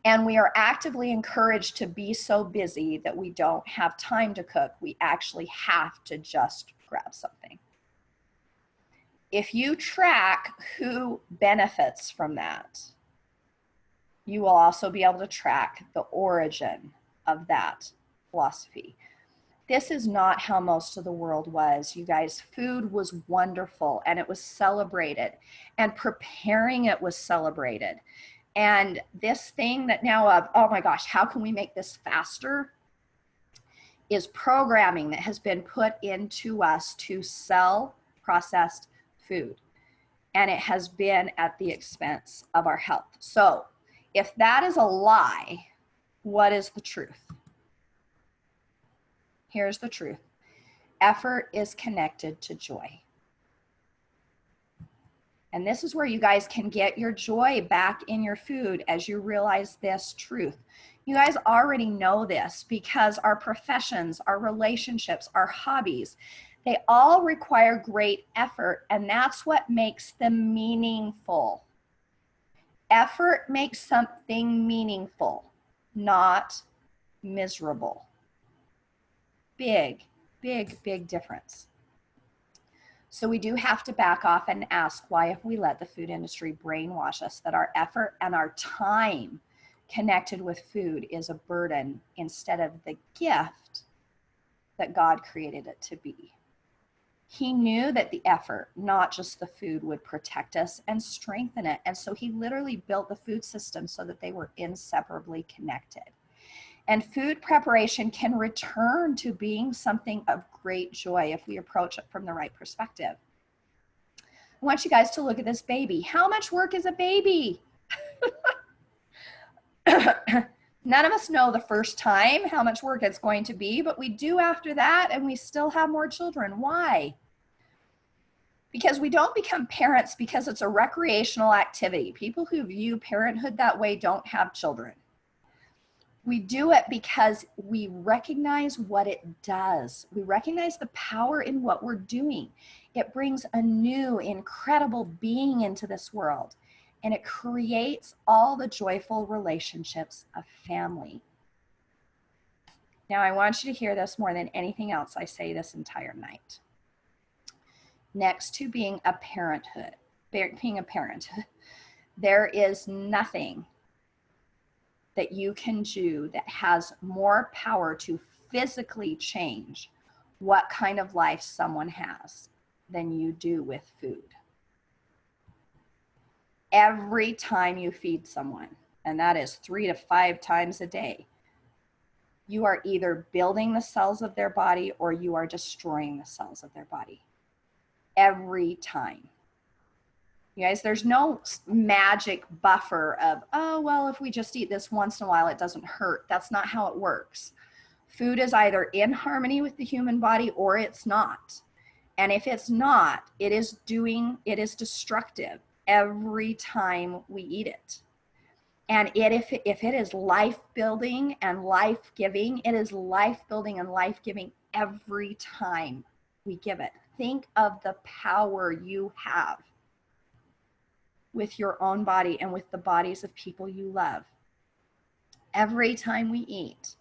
And we are actively encouraged to be so busy that we don't have time to cook. We actually have to just grab something. If you track who benefits from that, you will also be able to track the origin of that philosophy. This is not how most of the world was, you guys. Food was wonderful and it was celebrated, and preparing it was celebrated. And this thing that now of, oh my gosh, how can we make this faster, is programming that has been put into us to sell processed food. And it has been at the expense of our health. So if that is a lie, what is the truth? Here's the truth. Effort is connected to joy. And this is where you guys can get your joy back in your food as you realize this truth. You guys already know this because our professions, our relationships, our hobbies, they all require great effort, and that's what makes them meaningful. Effort makes something meaningful, not miserable. Big, big, big difference. So we do have to back off and ask why, if we let the food industry brainwash us that our effort and our time connected with food is a burden instead of the gift that God created it to be. He knew that the effort, not just the food, would protect us and strengthen it. And so he literally built the food system so that they were inseparably connected. And food preparation can return to being something of great joy if we approach it from the right perspective. I want you guys to look at this baby. How much work is a baby? None of us know the first time how much work it's going to be, but we do after that, and we still have more children. Why? Because we don't become parents because it's a recreational activity. People who view parenthood that way don't have children. We do it because we recognize what it does. We recognize the power in what we're doing. It brings a new, incredible being into this world, and it creates all the joyful relationships of family. Now, I want you to hear this more than anything else I say this entire night. Next to being a parent, there is nothing that you can do that has more power to physically change what kind of life someone has than you do with food. Every time you feed someone, and that is 3 to 5 times a day, you are either building the cells of their body or you are destroying the cells of their body. Every time. You guys, there's no magic buffer of, oh, well, if we just eat this once in a while, it doesn't hurt. That's not how it works. Food is either in harmony with the human body or it's not. And if it's not, it is destructive every time we eat it. And if it is life-building and life-giving, it is life-building and life-giving every time we give it. Think of the power you have with your own body and with the bodies of people you love. Every time we eat,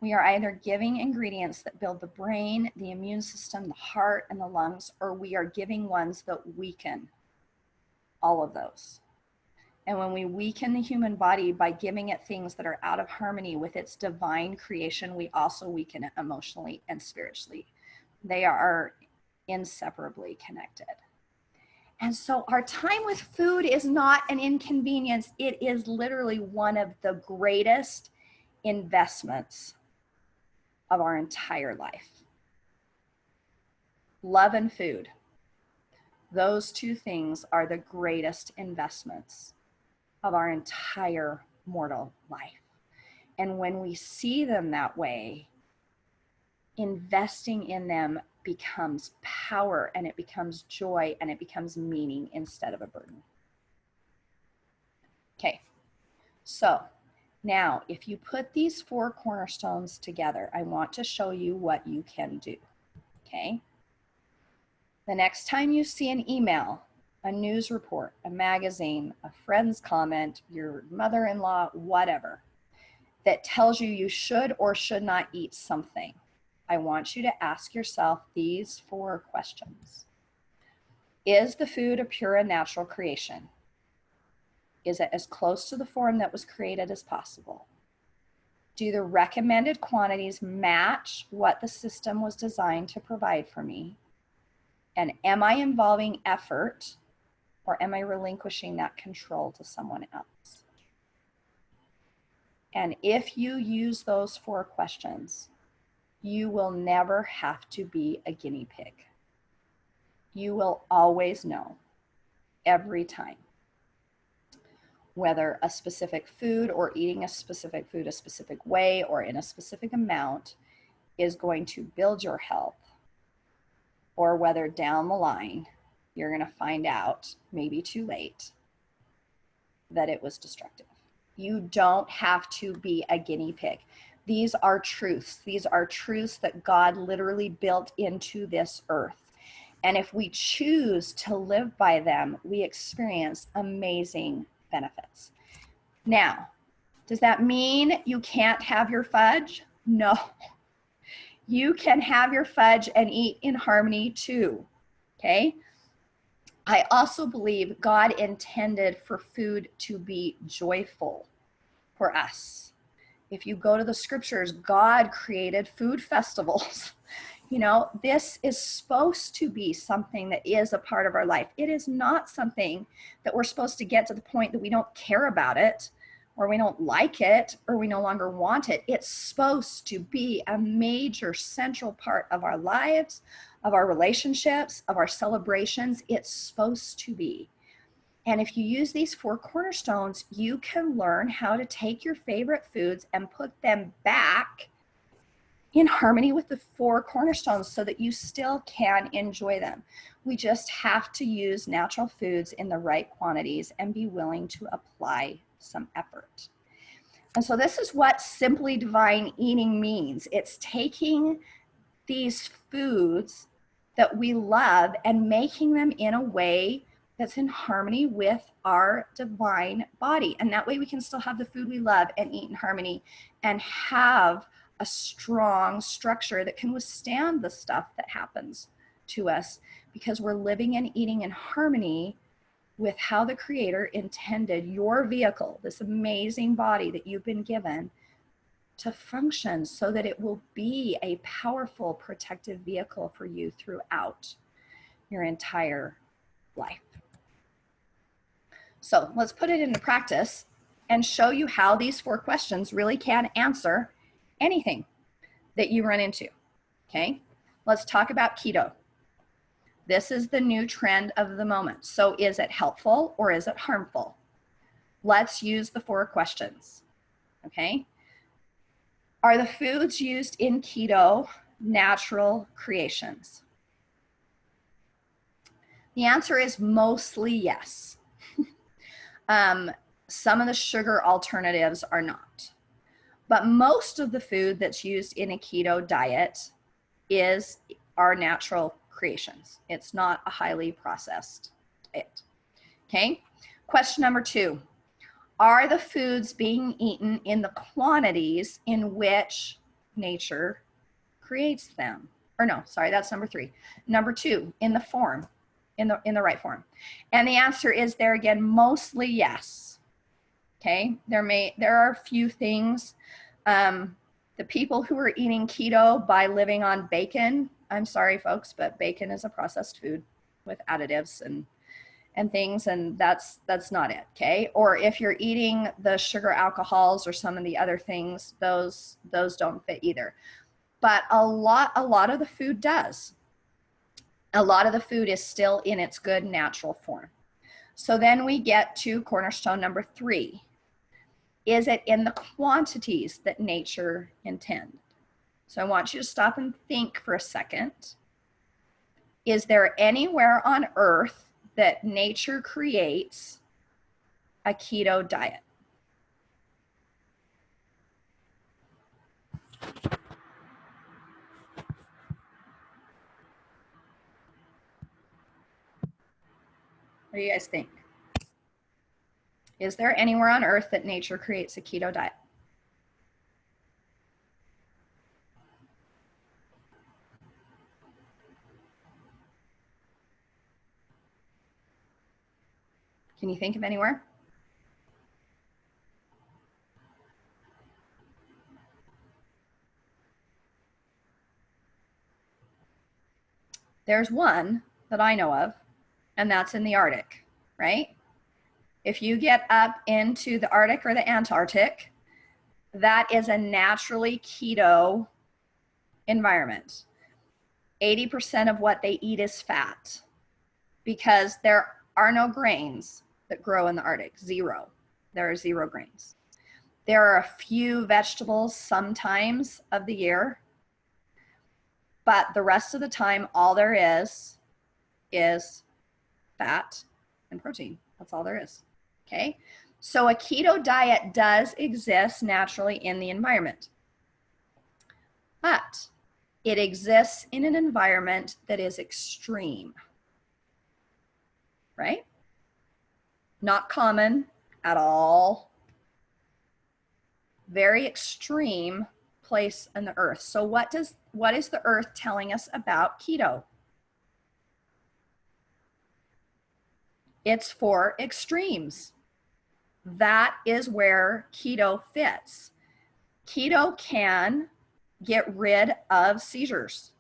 we are either giving ingredients that build the brain, the immune system, the heart, and the lungs, or we are giving ones that weaken all of those. And when we weaken the human body by giving it things that are out of harmony with its divine creation, we also weaken it emotionally and spiritually. They are inseparably connected. And so our time with food is not an inconvenience. It is literally one of the greatest investments of our entire life. Love and food. Those two things are the greatest investments of our entire mortal life. And when we see them that way, investing in them becomes power, and it becomes joy, and it becomes meaning instead of a burden. Okay, so now if you put these 4 cornerstones together, I want to show you what you can do. Okay, the next time you see an email, a news report, a magazine, a friend's comment, your mother-in-law, whatever, that tells you you should or should not eat something, I want you to ask yourself these 4 questions. Is the food a pure and natural creation? Is it as close to the form that was created as possible? Do the recommended quantities match what the system was designed to provide for me? And am I involving effort, or am I relinquishing that control to someone else? And if you use those 4 questions, you will never have to be a guinea pig. You will always know every time whether a specific food or eating a specific food a specific way or in a specific amount is going to build your health, or whether down the line you're going to find out, maybe too late, that it was destructive. You don't have to be a guinea pig. These are truths. These are truths that God literally built into this earth. And if we choose to live by them, we experience amazing benefits. Now, does that mean you can't have your fudge? No. You can have your fudge and eat in harmony too, okay? I also believe God intended for food to be joyful for us. If you go to the scriptures, God created food festivals. You know, this is supposed to be something that is a part of our life. It is not something that we're supposed to get to the point that we don't care about it, or we don't like it, or we no longer want it. It's supposed to be a major central part of our lives, of our relationships, of our celebrations. It's supposed to be. And if you use these 4 cornerstones, you can learn how to take your favorite foods and put them back in harmony with the 4 cornerstones so that you still can enjoy them. We just have to use natural foods in the right quantities and be willing to apply some effort. And so this is what simply divine eating means. It's taking these foods that we love and making them in a way that's in harmony with our divine body. And that way we can still have the food we love and eat in harmony and have a strong structure that can withstand the stuff that happens to us, because we're living and eating in harmony with how the Creator intended your vehicle, this amazing body that you've been given, to function so that it will be a powerful protective vehicle for you throughout your entire life. So let's put it into practice and show you how these 4 questions really can answer anything that you run into, okay? Let's talk about keto. This is the new trend of the moment. So is it helpful or is it harmful? Let's use the 4 questions, okay? Are the foods used in keto natural creations? The answer is mostly yes. Some of the sugar alternatives are not. But most of the food that's used in a keto diet are natural creations. It's not a highly processed diet. Okay? Question number 2. Are the foods being eaten in the quantities in which nature creates them? Or no, sorry, that's number 3. Number 2, in the form, in the right form. And the answer is there again, mostly yes. Okay, there are a few things. The people who are eating keto by living on bacon, I'm sorry folks, but bacon is a processed food with additives and things, and that's not it, okay? Or if you're eating the sugar alcohols or some of the other things, those don't fit either. But a lot of the food does. A lot of the food is still in its good natural form. So then we get to cornerstone number 3. Is it in the quantities that nature intended? So I want you to stop and think for a second. Is there anywhere on earth that nature creates a keto diet? What do you guys think? Is there anywhere on earth that nature creates a keto diet? Can you think of anywhere? There's one that I know of, and that's in the Arctic, right? If you get up into the Arctic or the Antarctic, that is a naturally keto environment. 80% of what they eat is fat because there are no grains that grow in the Arctic, 0. There are 0 grains. There are a few vegetables sometimes of the year, but the rest of the time, all there is fat and protein. That's all there is, okay? So a keto diet does exist naturally in the environment, but it exists in an environment that is extreme, right? Not common at all. Very extreme place on the earth. So what is the earth telling us about keto? It's for extremes. That is where keto fits. Keto can get rid of seizures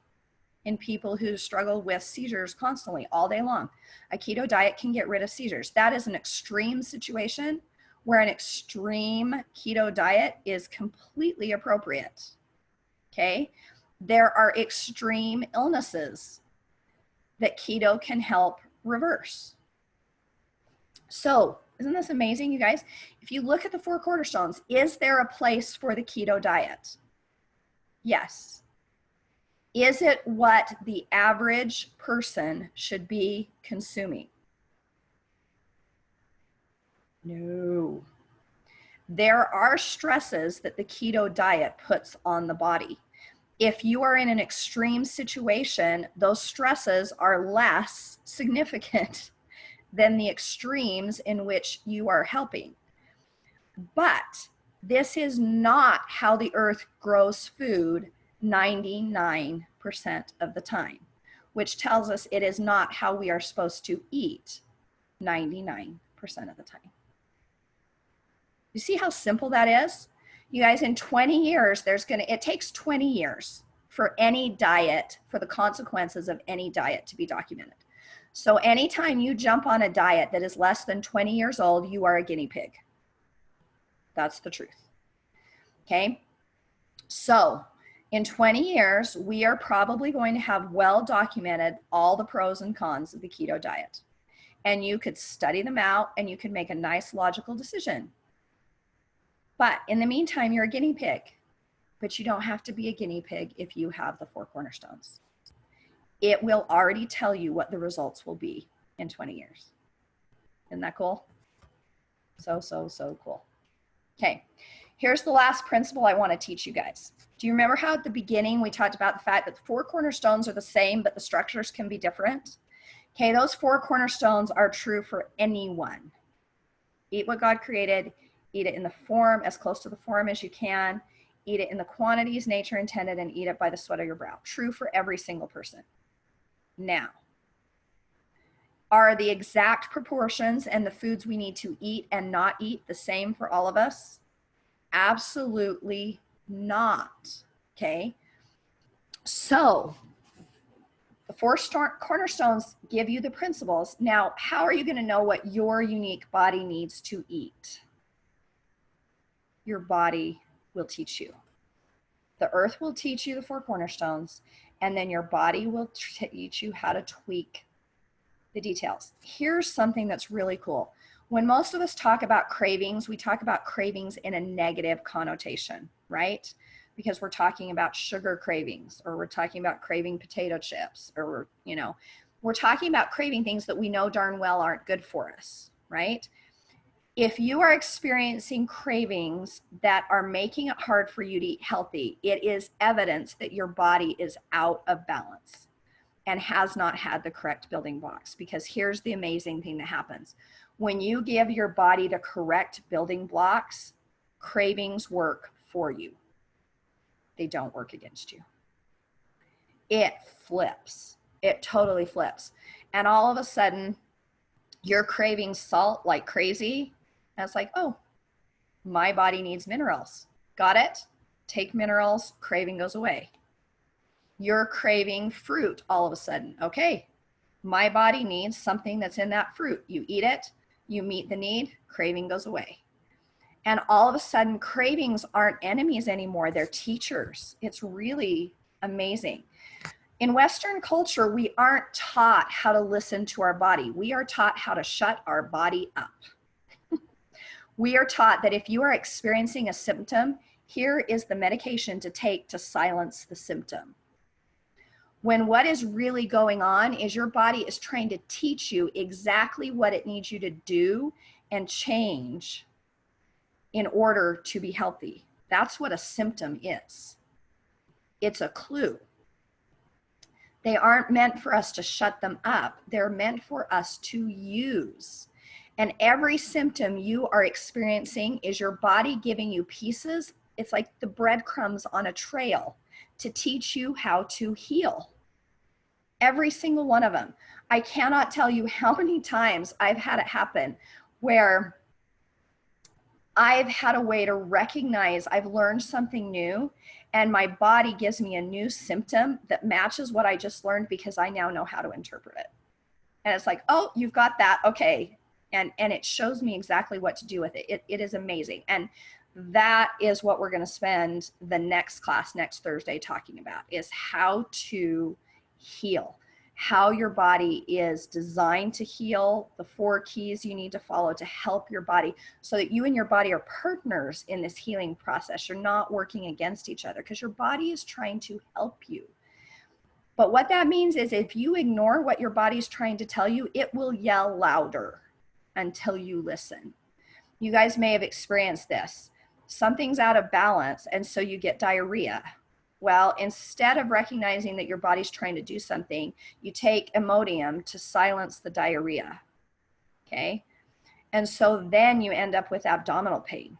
in people who struggle with seizures constantly all day long. A keto diet can get rid of seizures. That is an extreme situation where an extreme keto diet is completely appropriate, okay? There are extreme illnesses that keto can help reverse. So isn't this amazing, you guys? If you look at the 4 cornerstones, is there a place for the keto diet? Yes. Is it what the average person should be consuming? No. There are stresses that the keto diet puts on the body. If you are in an extreme situation, those stresses are less significant than the extremes in which you are helping. But this is not how the earth grows food 99% of the time, which tells us it is not how we are supposed to eat 99% of the time. You see how simple that is? You guys, in 20 years, it takes 20 years for any diet, for the consequences of any diet to be documented. So anytime you jump on a diet that is less than 20 years old, you are a guinea pig. That's the truth. Okay? So in 20 years, we are probably going to have well documented all the pros and cons of the keto diet. And you could study them out and you could make a nice logical decision. But in the meantime, you're a guinea pig. But you don't have to be a guinea pig if you have the 4 cornerstones. It will already tell you what the results will be in 20 years. Isn't that cool? So cool. Okay, here's the last principle I want to teach you guys. Do you remember how at the beginning we talked about the fact that the 4 cornerstones are the same, but the structures can be different? Okay, those 4 cornerstones are true for anyone. Eat what God created, eat it in the form, as close to the form as you can, eat it in the quantities nature intended, and eat it by the sweat of your brow. True for every single person. Now, are the exact proportions and the foods we need to eat and not eat the same for all of us? Absolutely not. Okay. So the 4 cornerstones give you the principles. Now, how are you going to know what your unique body needs to eat? Your body will teach you. The earth will teach you the 4 cornerstones, and then your body will teach you how to tweak the details. Here's something that's really cool. When most of us talk about cravings, we talk about cravings in a negative connotation, right? Because we're talking about sugar cravings, or we're talking about craving potato chips, or we're talking about craving things that we know darn well aren't good for us, right? If you are experiencing cravings that are making it hard for you to eat healthy, it is evidence that your body is out of balance and has not had the correct building blocks. Because here's the amazing thing that happens. When you give your body the correct building blocks, cravings work for you. They don't work against you. It flips. It totally flips. And all of a sudden, you're craving salt like crazy. And it's like, oh, my body needs minerals. Got it? Take minerals, craving goes away. You're craving fruit all of a sudden. Okay, my body needs something that's in that fruit. You eat it, you meet the need, craving goes away. And all of a sudden, cravings aren't enemies anymore. They're teachers. It's really amazing. In Western culture, we aren't taught how to listen to our body. We are taught how to shut our body up. We are taught that if you are experiencing a symptom, here is the medication to take to silence the symptom. When what is really going on is your body is trying to teach you exactly what it needs you to do and change in order to be healthy. That's what a symptom is. It's a clue. They aren't meant for us to shut them up. They're meant for us to use. And every symptom you are experiencing is your body giving you pieces. It's like the breadcrumbs on a trail to teach you how to heal. Every single one of them. I cannot tell you how many times I've had it happen where I've had a way to recognize I've learned something new and my body gives me a new symptom that matches what I just learned because I now know how to interpret it. And it's like, oh, you've got that. Okay. And it shows me exactly what to do with it. It is amazing. And that is what we're going to spend the next class next Thursday talking about, is how to heal. how your body is designed to heal, the 4 keys you need to follow to help your body, so that you and your body are partners in this healing process. You're not working against each other, because your body is trying to help you. But what that means is if you ignore what your body's trying to tell you, it will yell louder until you listen. You guys may have experienced this. Something's out of balance, and so you get diarrhea. Well, instead of recognizing that your body's trying to do something, you take Imodium to silence the diarrhea, okay? And so then you end up with abdominal pain.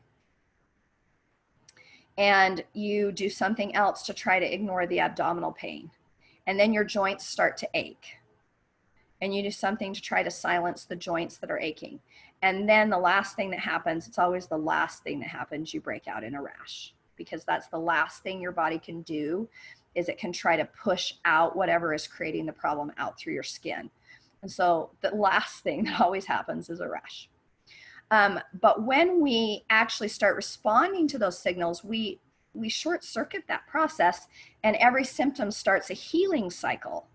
And you do something else to try to ignore the abdominal pain. And then your joints start to ache. And you do something to try to silence the joints that are aching. And then the last thing that happens, it's always the last thing that happens, you break out in a rash. Because that's the last thing your body can do, is it can try to push out whatever is creating the problem out through your skin. And so the last thing that always happens is a rash. But when we actually start responding to those signals, we short circuit that process, and every symptom starts a healing cycle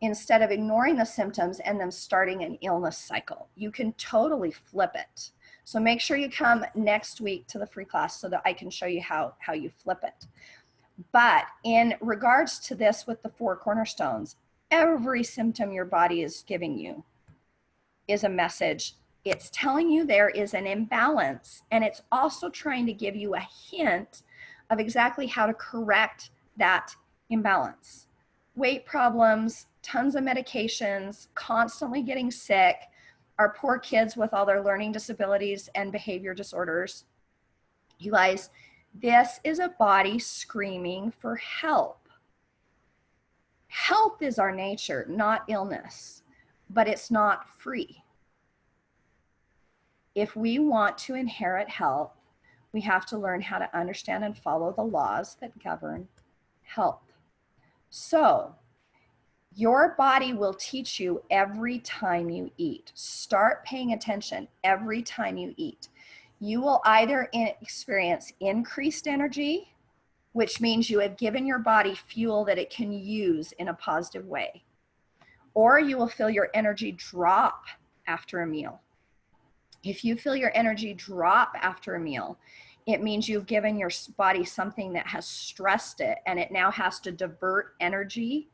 instead of ignoring the symptoms and them starting an illness cycle. You can totally flip it. So make sure you come next week to the free class so that I can show you how you flip it. But in regards to this with the 4 cornerstones, every symptom your body is giving you is a message. It's telling you there is an imbalance, and it's also trying to give you a hint of exactly how to correct that imbalance. Weight problems, tons of medications, constantly getting sick, our poor kids with all their learning disabilities and behavior disorders. You guys, this is a body screaming for help. Health is our nature, not illness, but it's not free. If we want to inherit health, we have to learn how to understand and follow the laws that govern health. So, your body will teach you every time you eat. Start paying attention every time you eat. You will either experience increased energy, which means you have given your body fuel that it can use in a positive way, or you will feel your energy drop after a meal. If you feel your energy drop after a meal, it means you've given your body something that has stressed it, and it now has to divert energy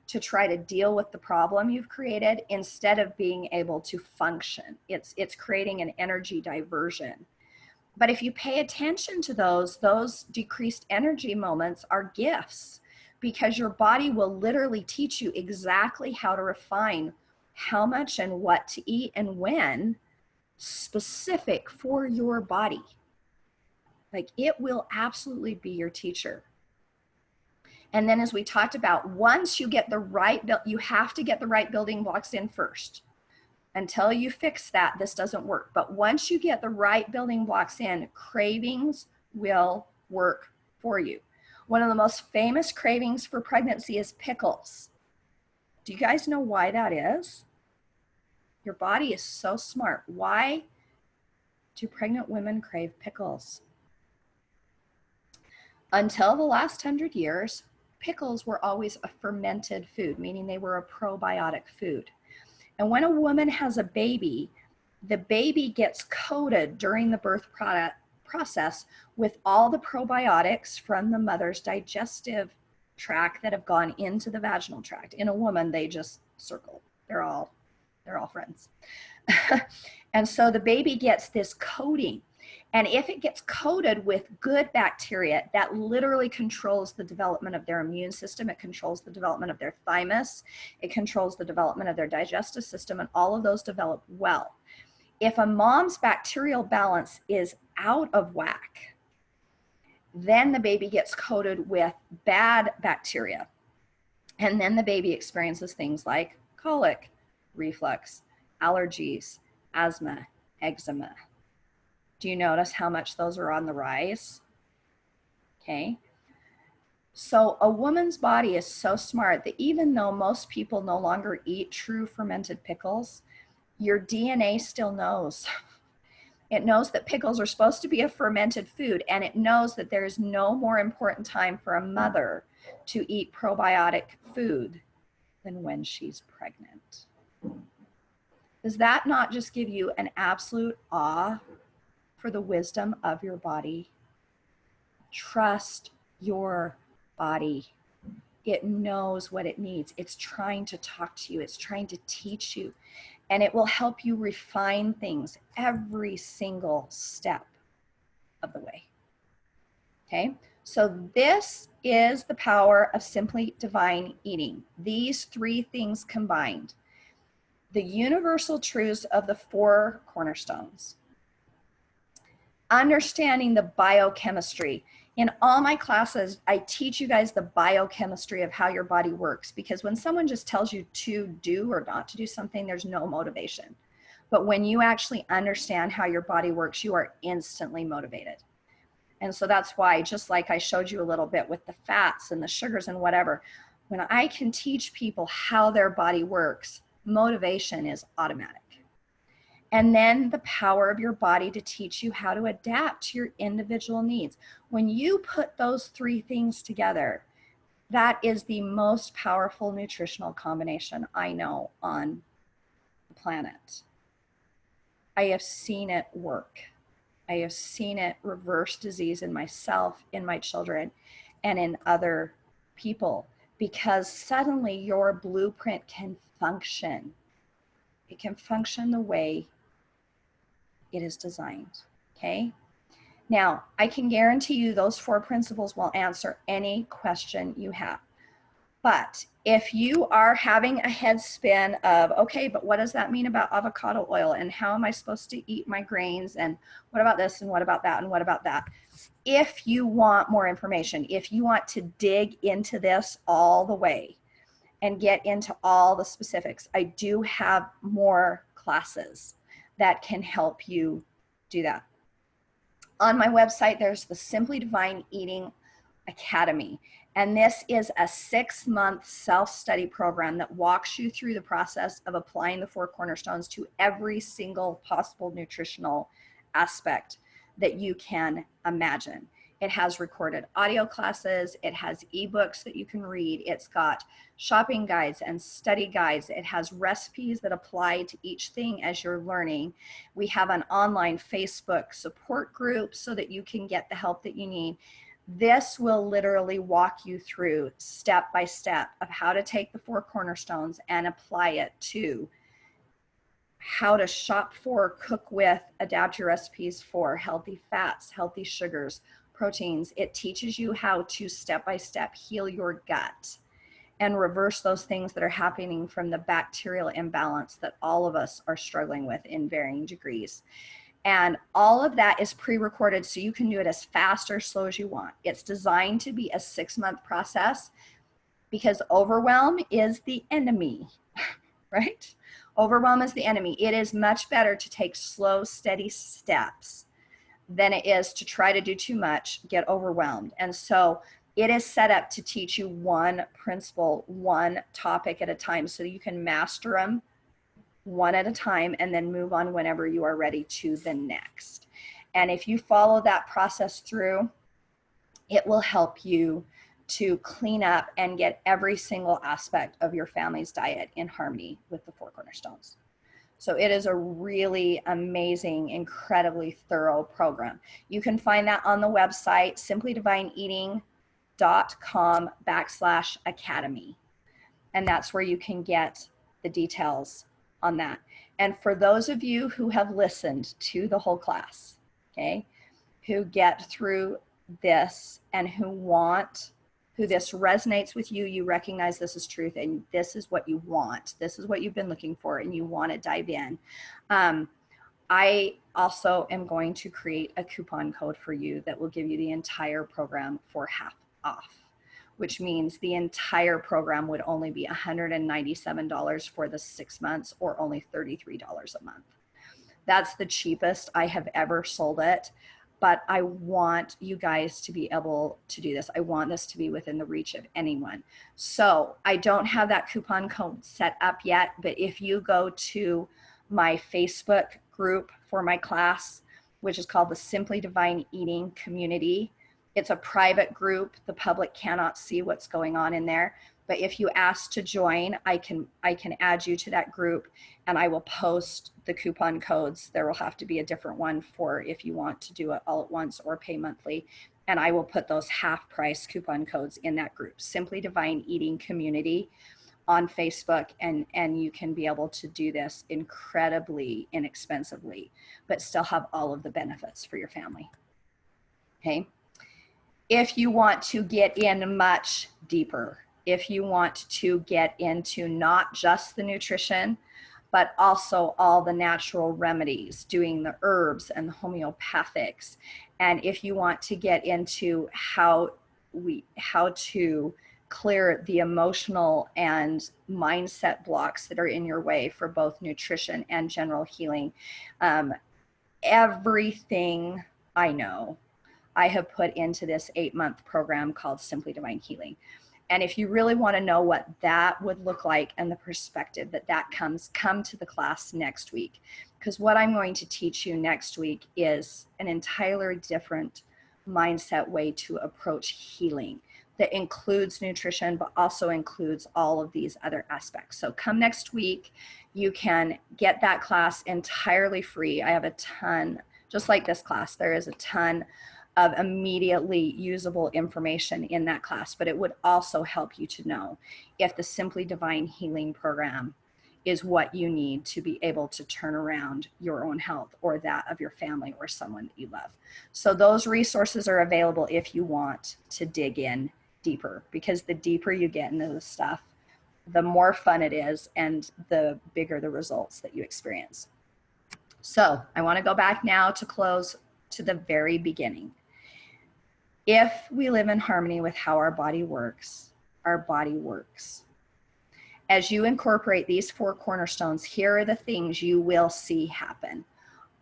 to try to deal with the problem you've created instead of being able to function. It's creating an energy diversion. But if you pay attention to those decreased energy moments are gifts, because your body will literally teach you exactly how to refine how much and what to eat and when, specific for your body. Like, it will absolutely be your teacher. And then, as we talked about, once you get the right, you have to get the right building blocks in first. Until you fix that, this doesn't work. But once you get the right building blocks in, cravings will work for you. One of the most famous cravings for pregnancy is pickles. Do you guys know why that is? Your body is so smart. Why do pregnant women crave pickles? Until the last 100 years, pickles were always a fermented food, meaning they were a probiotic food. And when a woman has a baby, the baby gets coated during the birth process with all the probiotics from the mother's digestive tract that have gone into the vaginal tract. In a woman, they just circle. They're all friends. And so the baby gets this coating. And if it gets coated with good bacteria, that literally controls the development of their immune system. It controls the development of their thymus. It controls the development of their digestive system, and all of those develop well. If a mom's bacterial balance is out of whack, then the baby gets coated with bad bacteria. And then the baby experiences things like colic, reflux, allergies, asthma, eczema. Do you notice how much those are on the rise? Okay. So a woman's body is so smart that even though most people no longer eat true fermented pickles, your DNA still knows. It knows that pickles are supposed to be a fermented food, and it knows that there is no more important time for a mother to eat probiotic food than when she's pregnant. Does that not just give you an absolute awe for the wisdom of your body? Trust your body. It knows what it needs. It's trying to talk to you. It's trying to teach you. And it will help you refine things every single step of the way. Okay? So this is the power of simply divine eating. These three things combined. The universal truths of the four cornerstones. Understanding the biochemistry. In all my classes, I teach you guys the biochemistry of how your body works, because when someone just tells you to do or not to do something, there's no motivation. But when you actually understand how your body works, you are instantly motivated. And so that's why, just like I showed you a little bit with the fats and the sugars and whatever, when I can teach people how their body works, motivation is automatic. And then the power of your body to teach you how to adapt to your individual needs. When you put those three things together, that is the most powerful nutritional combination I know on the planet. I have seen it work. I have seen it reverse disease in myself, in my children, and in other people, because suddenly your blueprint can function. It can function the way it is designed, okay? Now, I can guarantee you those four principles will answer any question you have. But if you are having a head spin of, okay, but what does that mean about avocado oil? And how am I supposed to eat my grains? And what about this? And what about that? And what about that? If you want more information, if you want to dig into this all the way and get into all the specifics, I do have more classes that can help you do that. On my website, there's the Simply Divine Eating Academy. And this is a 6-month self-study program that walks you through the process of applying the four cornerstones to every single possible nutritional aspect that you can imagine. It has recorded audio classes. It has ebooks that you can read. It's got shopping guides and study guides. It has recipes that apply to each thing as you're learning. We have an online Facebook support group so that you can get the help that you need. This will literally walk you through step by step of how to take the four cornerstones and apply it to how to shop for, cook with, adapt your recipes for healthy fats, healthy sugars, proteins. It teaches you how to step by step heal your gut and reverse those things that are happening from the bacterial imbalance that all of us are struggling with in varying degrees. And all of that is pre-recorded, so you can do it as fast or slow as you want. It's designed to be a 6-month process because overwhelm is the enemy, right? Overwhelm is the enemy. It is much better to take slow, steady steps than it is to try to do too much, get overwhelmed. And so it is set up to teach you one principle, one topic at a time, so that you can master them one at a time and then move on whenever you are ready to the next. And if you follow that process through, it will help you to clean up and get every single aspect of your family's diet in harmony with the four cornerstones. So it is a really amazing, incredibly thorough program. You can find that on the website, simplydivineeating.com/academy. And that's where you can get the details on that. And for those of you who have listened to the whole class, okay, who get through this and who this resonates with you, you recognize this is truth and this is what you want, this is what you've been looking for and you want to dive in. I also am going to create a coupon code for you that will give you the entire program for half off, which means the entire program would only be $197 for the 6 months or only $33 a month. That's the cheapest I have ever sold it, but I want you guys to be able to do this. I want this to be within the reach of anyone. So I don't have that coupon code set up yet, but if you go to my Facebook group for my class, which is called the Simply Divine Eating Community, it's a private group. The public cannot see what's going on in there. But if you ask to join, I can add you to that group, and I will post the coupon codes. There will have to be a different one for if you want to do it all at once or pay monthly. And I will put those half price coupon codes in that group, Simply Divine Eating Community on Facebook, and you can be able to do this incredibly inexpensively, but still have all of the benefits for your family. Okay. If you want to get in much deeper, if you want to get into not just the nutrition, but also all the natural remedies, doing the herbs and the homeopathics, and if you want to get into how to clear the emotional and mindset blocks that are in your way for both nutrition and general healing, everything I know I have put into this 8-month program called Simply Divine Healing. And if you really want to know what that would look like and the perspective that comes, come to the class next week. Because what I'm going to teach you next week is an entirely different mindset way to approach healing that includes nutrition, but also includes all of these other aspects. So come next week, you can get that class entirely free. I have a ton, just like this class, there is a ton of immediately usable information in that class, but it would also help you to know if the Simply Divine Healing program is what you need to be able to turn around your own health or that of your family or someone that you love. So those resources are available if you want to dig in deeper, because the deeper you get into the stuff, the more fun it is and the bigger the results that you experience. So I want to go back now to close to the very beginning. If we live in harmony with how our body works, our body works. As you incorporate these 4 cornerstones, here are the things you will see happen.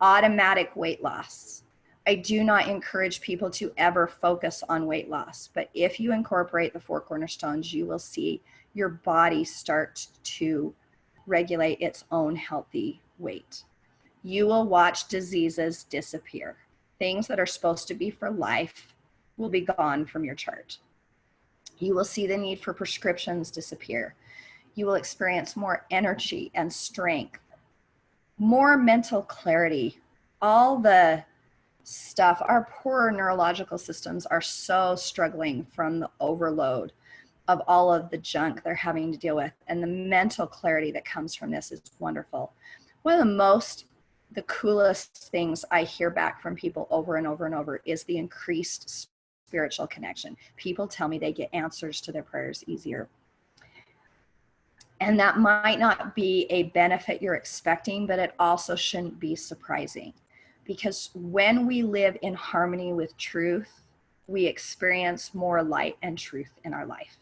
Automatic weight loss. I do not encourage people to ever focus on weight loss, but if you incorporate the 4 cornerstones, you will see your body start to regulate its own healthy weight. You will watch diseases disappear. Things that are supposed to be for life will be gone from your chart. You will see the need for prescriptions disappear. You will experience more energy and strength, more mental clarity. All the stuff, our poor neurological systems are so struggling from the overload of all of the junk they're having to deal with, and the mental clarity that comes from this is wonderful. One of the coolest things I hear back from people over and over and over is the increased spiritual connection. People tell me they get answers to their prayers easier. And that might not be a benefit you're expecting, but it also shouldn't be surprising. Because when we live in harmony with truth, we experience more light and truth in our life.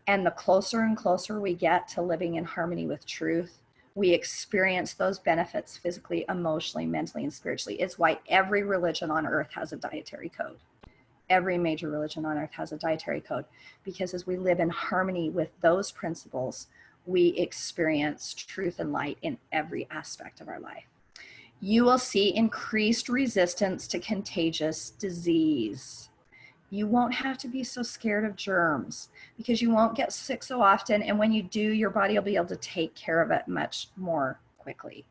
And the closer and closer we get to living in harmony with truth, we experience those benefits physically, emotionally, mentally, and spiritually. It's why every religion on earth has a dietary code. Every major religion on earth has a dietary code, because as we live in harmony with those principles, we experience truth and light in every aspect of our life. You will see increased resistance to contagious disease. You won't have to be so scared of germs because you won't get sick so often. And when you do, your body will be able to take care of it much more quickly.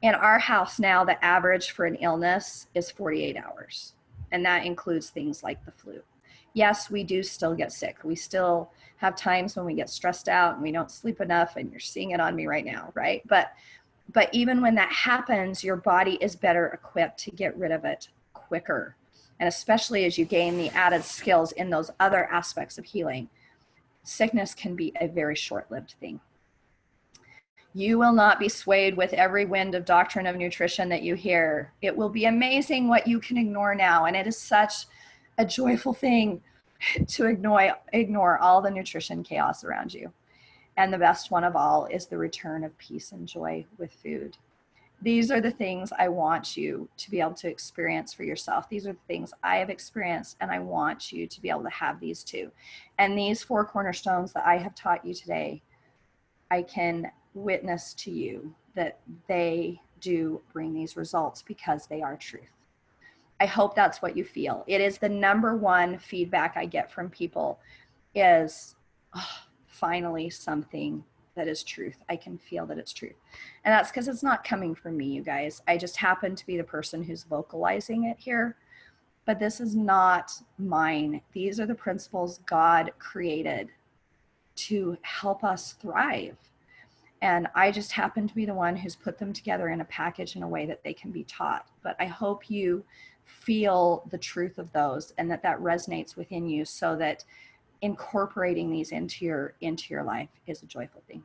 In our house now, the average for an illness is 48 hours. And that includes things like the flu. Yes, we do still get sick. We still have times when we get stressed out and we don't sleep enough, and you're seeing it on me right now, right? But even when that happens, your body is better equipped to get rid of it quicker. And especially as you gain the added skills in those other aspects of healing, sickness can be a very short-lived thing. You will not be swayed with every wind of doctrine of nutrition that you hear. It will be amazing what you can ignore now. And it is such a joyful thing to ignore all the nutrition chaos around you. And the best one of all is the return of peace and joy with food. These are the things I want you to be able to experience for yourself. These are the things I have experienced, and I want you to be able to have these too. And these 4 cornerstones that I have taught you today, I can witness to you that they do bring these results because they are truth. I hope that's what you feel. It is the #1 feedback I get from people is, oh, finally something that is truth. I can feel that it's truth. And that's because it's not coming from me, you guys. I just happen to be the person who's vocalizing it here. But this is not mine. These are the principles God created to help us thrive. And I just happen to be the one who's put them together in a package in a way that they can be taught. But I hope you feel the truth of those and that resonates within you, so that incorporating these into your life is a joyful thing.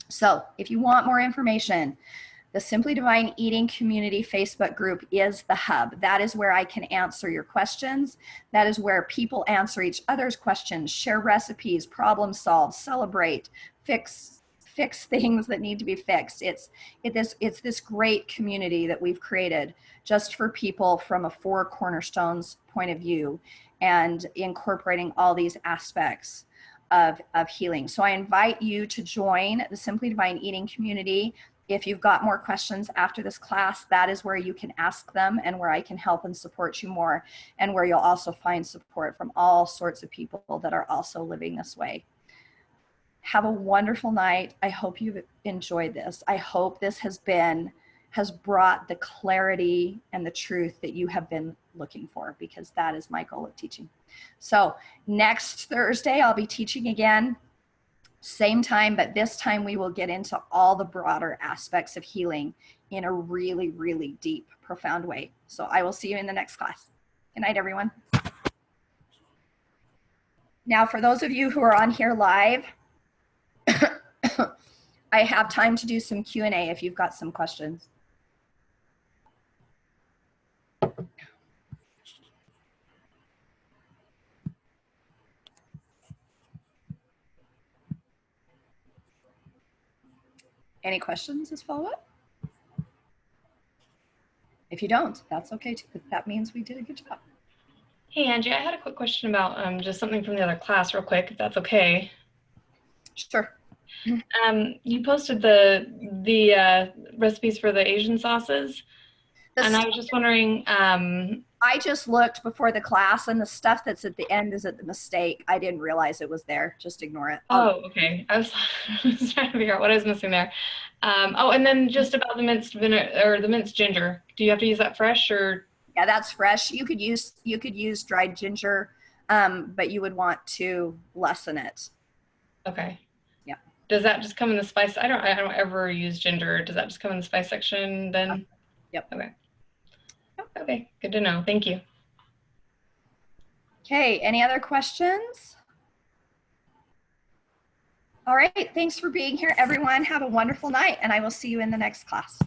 So if you want more information, the Simply Divine Eating Community Facebook group is the hub. That is where I can answer your questions. That is where people answer each other's questions, share recipes, problem solve, celebrate, fix things that need to be fixed. It's this great community that we've created just for people from a 4 Cornerstones point of view, and incorporating all these aspects of healing. So I invite you to join the Simply Divine Eating Community. If you've got more questions after this class, that is where you can ask them, and where I can help and support you more, and where you'll also find support from all sorts of people that are also living this way. Have a wonderful night. I hope you've enjoyed this. I hope this has brought the clarity and the truth that you have been looking for, because that is my goal of teaching. So next Thursday, I'll be teaching again, same time, but this time we will get into all the broader aspects of healing in a really, really deep, profound way. So I will see you in the next class. Good night, everyone. Now, for those of you who are on here live, I have time to do some Q&A if you've got some questions. Any questions as follow-up? If you don't, that's okay too. That means we did a good job. Hey, Angie, I had a quick question about just something from the other class real quick, if that's okay. Sure. You posted the recipes for the Asian sauces, and I was just wondering. I just looked before the class, and the stuff that's at the end is a mistake. I didn't realize it was there. Just ignore it. Oh, okay. I was trying to figure out what I was missing there. Oh, and then just about the minced vinegar or the minced ginger. Do you have to use that fresh or? Yeah, that's fresh. You could use dried ginger, but you would want to lessen it. Okay. Yeah. Does that just come in the spice? I don't ever use ginger. Does that just come in the spice section then? Yep. Okay. Okay, good to know. Thank you. Okay, any other questions? All right, thanks for being here, everyone. Have a wonderful night, and I will see you in the next class.